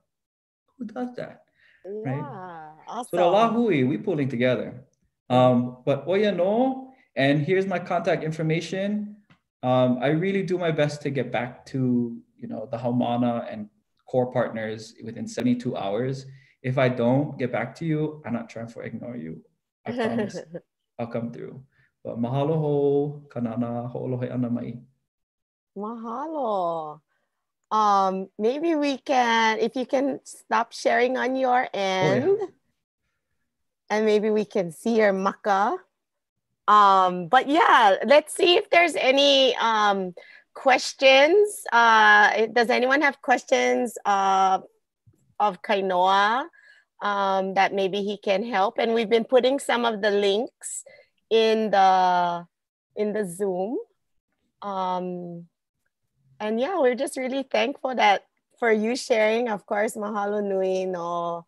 Who does that? Yeah, right? awesome. So the lahui, we pulling together. But oya no, and here's my contact information. I really do my best to get back to the haumana and core partners within 72 hours. If I don't get back to you, I'm not trying to ignore you. I promise I'll come through. But mahalo ho, kanana ho'olohe ana mai. Mahalo. Maybe if you can stop sharing on your end, and maybe we can see your maka. But yeah, let's see if there's any questions. Does anyone have questions of Kainoa that maybe he can help? And we've been putting some of the links in the Zoom. And yeah, we're just really thankful for you sharing. Of course, mahalo nui no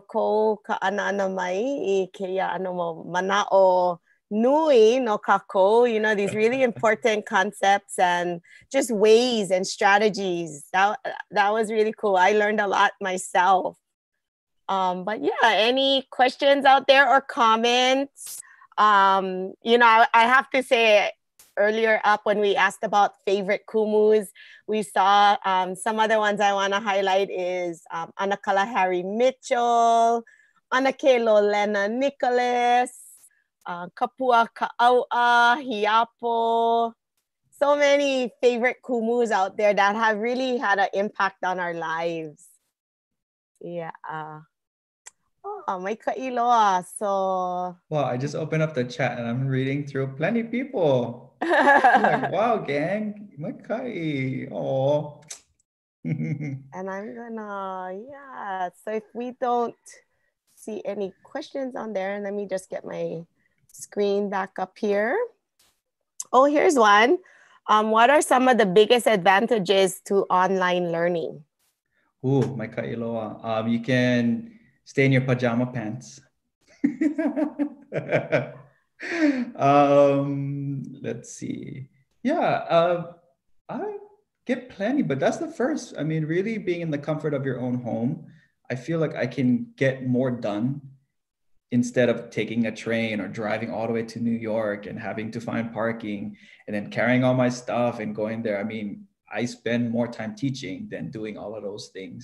ko ka'ana mai I keia ano mo mana'o nui no kako, these really important concepts and just ways and strategies. That was really cool. I learned a lot myself. But yeah, any questions out there or comments? I have to say, earlier up when we asked about favorite kumus, we saw some other ones I want to highlight is Anakala Harry Mitchell, Anakelo Lena Nicholas, Kapua Ka'aua, Hiapo. So many favorite kumus out there that have really had an impact on our lives. Yeah. Oh, my ka'iloa. So. Wow, I just opened up the chat and I'm reading through plenty of people. Like, wow, gang, my kai. Oh. And I'm gonna, yeah. So if we don't see any questions on there, let me just get my screen back up here. Oh, here's one. What are some of the biggest advantages to online learning? Ooh, my ka'iloa. You can stay in your pajama pants. Let's see. Yeah, I get plenty, but that's the first. I mean, really being in the comfort of your own home, I feel like I can get more done instead of taking a train or driving all the way to New York and having to find parking and then carrying all my stuff and going there. I mean, I spend more time teaching than doing all of those things.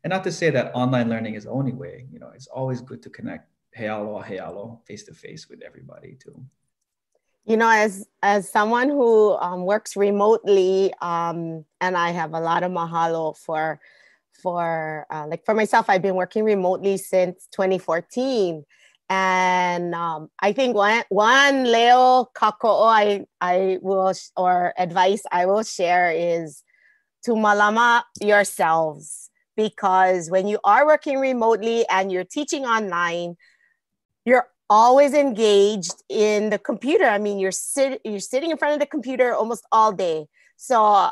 And not to say that online learning is the only way, you know, it's always good to connect Hālau, face to face with everybody too. You know, as someone who works remotely, and I have a lot of mahalo for like for myself, I've been working remotely since 2014. And I think one leo kako'o I will, or advice I will share is to malama yourselves, because when you are working remotely and you're teaching online, you're always engaged in the computer. I mean, you're sitting in front of the computer almost all day. So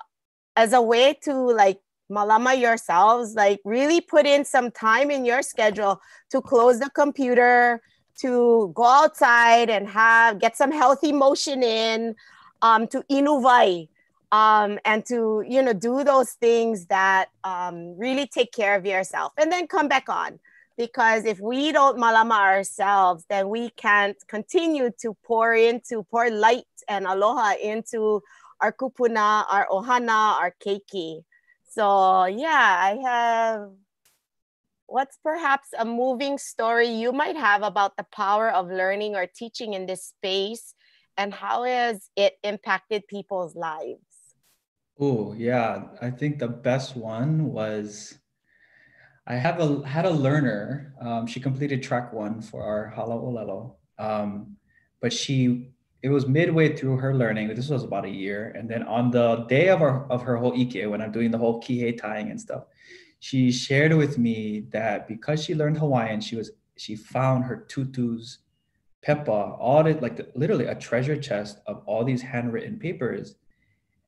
as a way to like malama yourselves, like really put in some time in your schedule to close the computer, to go outside and get some healthy motion in, to inuvai, and to, you know, do those things that really take care of yourself, and then come back on. Because if we don't malama ourselves, then we can't continue to pour light and aloha into our kupuna, our ohana, our keiki. So yeah, I have, what's perhaps a moving story you might have about the power of learning or teaching in this space, and how has it impacted people's lives? Oh yeah, I think the best one was I had a learner. She completed track 1 for our Hālau ʻŌlelo. But it was midway through her learning. This was about a year, and then on the day of her whole ike, when I'm doing the whole kihei tying and stuff, she shared with me that because she learned Hawaiian, she found her tutu's pepa, literally a treasure chest of all these handwritten papers.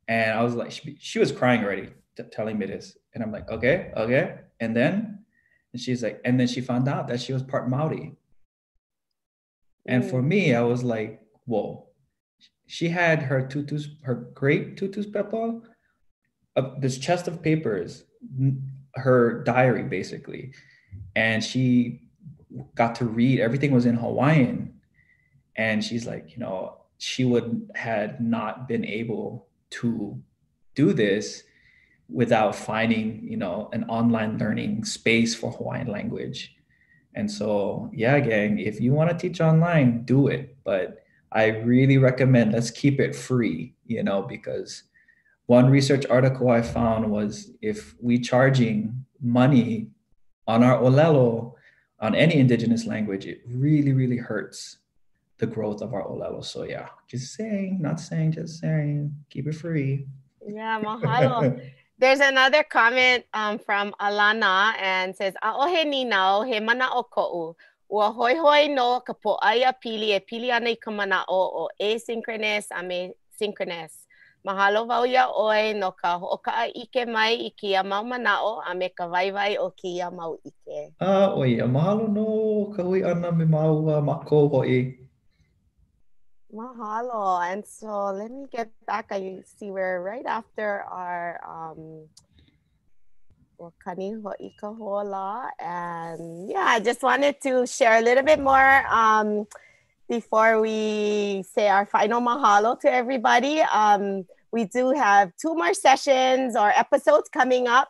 And I was like, she was crying already, telling me this. And I'm like, okay. And she's like, and then she found out that she was part Maori. And for me, I was like, whoa. She had her great tutu's pepa, this chest of papers, her diary basically. And she got to read, everything was in Hawaiian. And she's like, you know, she had not been able to do this without finding, you know, an online learning space for Hawaiian language. And so, yeah, gang, if you want to teach online, do it. But I really recommend, let's keep it free, you know, because one research article I found was if we charging money on our ʻŌlelo, on any indigenous language, it really, really hurts the growth of our ʻŌlelo. So yeah, just saying, just saying, keep it free. Yeah, mahalo. There's another comment from Alana, and says, "A'ohe ninau he mana o ko'u. Ua hoi hoi no ka po'aia pili ana I ka mana o asynchronous a me synchronous. Mahalo wau ia oi no ka ho'oka'a ike mai I kia mau mana'o a me ka waiwai o kia mau ike." Oia, mahalo no ka hui ana me mau mako hoi. Mahalo. And so let me get back. I see we're right after our wakani ho'ika hola. And yeah, I just wanted to share a little bit more before we say our final mahalo to everybody. We do have 2 more sessions or episodes coming up.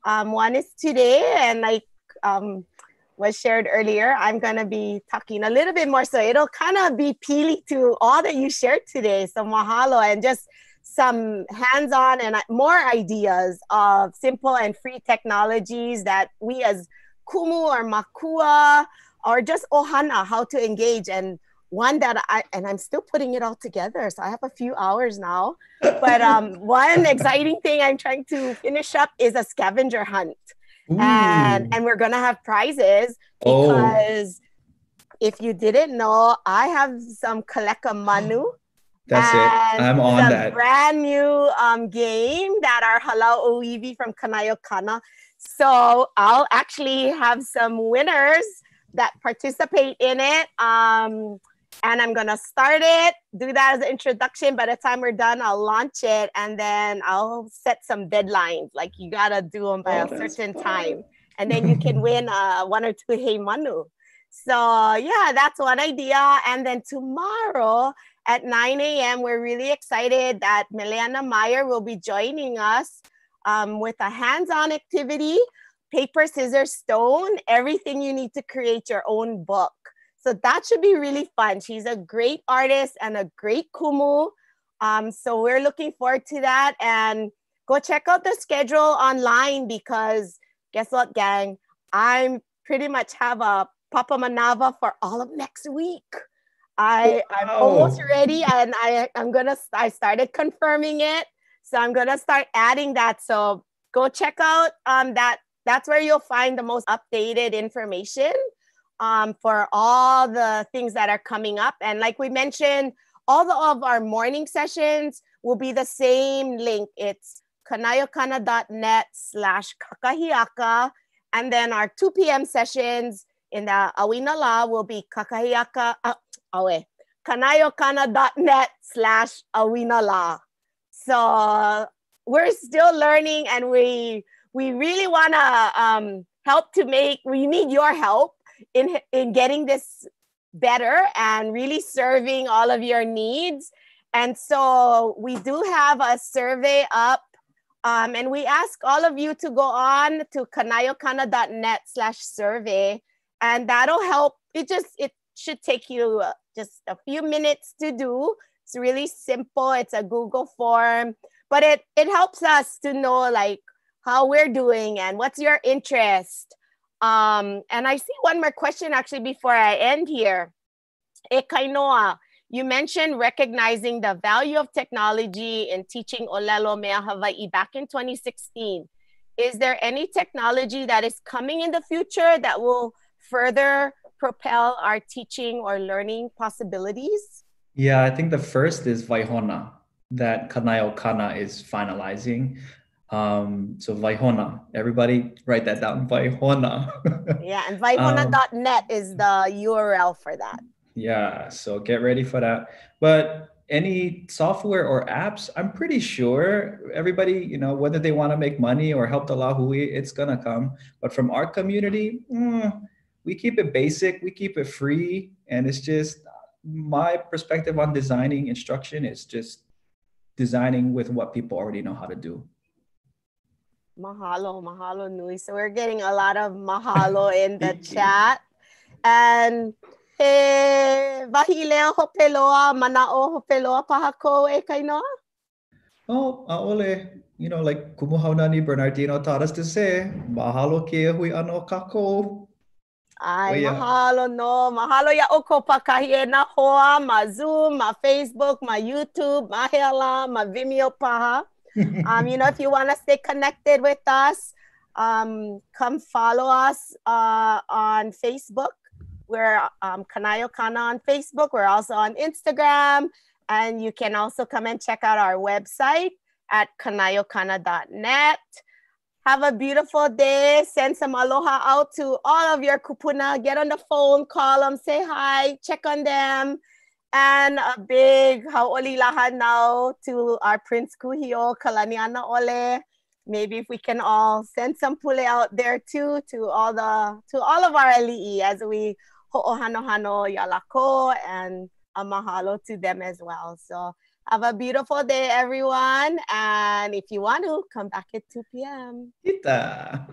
One is today, and like was shared earlier, I'm going to be talking a little bit more. So it'll kind of be pili to all that you shared today. So mahalo, and just some hands-on and more ideas of simple and free technologies that we as Kumu or makua or just ohana, how to engage. And one that I'm still putting it all together. So I have a few hours now. But one exciting thing I'm trying to finish up is a scavenger hunt. And we're gonna have prizes because if you didn't know, I have some Kaleka Manu. That's it. I'm on that. Brand new game that our Hālau Oiwi from Kanaeokana. So I'll actually have some winners that participate in it. And I'm gonna start it, do that as an introduction. By the time we're done, I'll launch it, and then I'll set some deadlines. Like you gotta do them by a certain time, and then you can win 1 or 2 Hey Manu. So yeah, that's one idea. And then tomorrow at 9 a.m., we're really excited that Miliana Meyer will be joining us with a hands-on activity, paper, scissors, stone, everything you need to create your own book. So that should be really fun. She's a great artist and a great kumu. So we're looking forward to that. And go check out the schedule online because guess what, gang? I'm pretty much have a Papa Manava for all of next week. I'm almost ready and I started confirming it. So I'm gonna start adding that. So go check out that's where you'll find the most updated information for all the things that are coming up. And like we mentioned, all of our morning sessions will be the same link. It's kanaeokana.net/Kakahiaka. And then our 2 p.m. sessions in the Awina La will be kanaeokana.net/Awina La. So we're still learning and we really want to help we need your help in getting this better and really serving all of your needs. And so we do have a survey up and we ask all of you to go on to kanaeokana.net/survey and that'll help. It should take you just a few minutes to do. It's really simple. It's a Google form, but it helps us to know like how we're doing and what's your interest. And I see one more question actually before I end here. Kainoa, you mentioned recognizing the value of technology in teaching ʻŌlelo mea Hawaii back in 2016. Is there any technology that is coming in the future that will further propel our teaching or learning possibilities? Yeah, I think the first is Vaihona that Kanaeokana is finalizing. So Vaihona, everybody write that down, Vaihona. Yeah, and vaihona.net is the URL for that. Yeah, so get ready for that. But any software or apps, I'm pretty sure everybody, whether they want to make money or help the lahui, it's gonna come. But from our community, we keep it basic, we keep it free, and it's just my perspective on designing instruction is just designing with what people already know how to do. Mahalo nui. So we're getting a lot of mahalo in the chat. And wahilea hopeloa, manao hopeloa pahako e Kainoa? Oh, aole, like Kumu Haunani Bernardino taught us to say, mahalo ke hui ano kako. Ay, mahalo no. Mahalo ya oko pakahi na hoa, ma Zoom, ma Facebook, ma YouTube, ma Hela, ma Vimeo paha. If you want to stay connected with us, come follow us on Facebook. We're Kanaeokana on Facebook. We're also on Instagram. And you can also come and check out our website at kanaeokana.net. Have a beautiful day. Send some aloha out to all of your kupuna. Get on the phone, call them, say hi, check on them. And a big hau'olilaha now to our Prince Kuhio, Kalaniana Ole. Maybe if we can all send some pule out there too to all of our ali'i as we ho'ohanohano yalako and a mahalo to them as well. So have a beautiful day, everyone. And if you want to, come back at 2 p.m. Kita.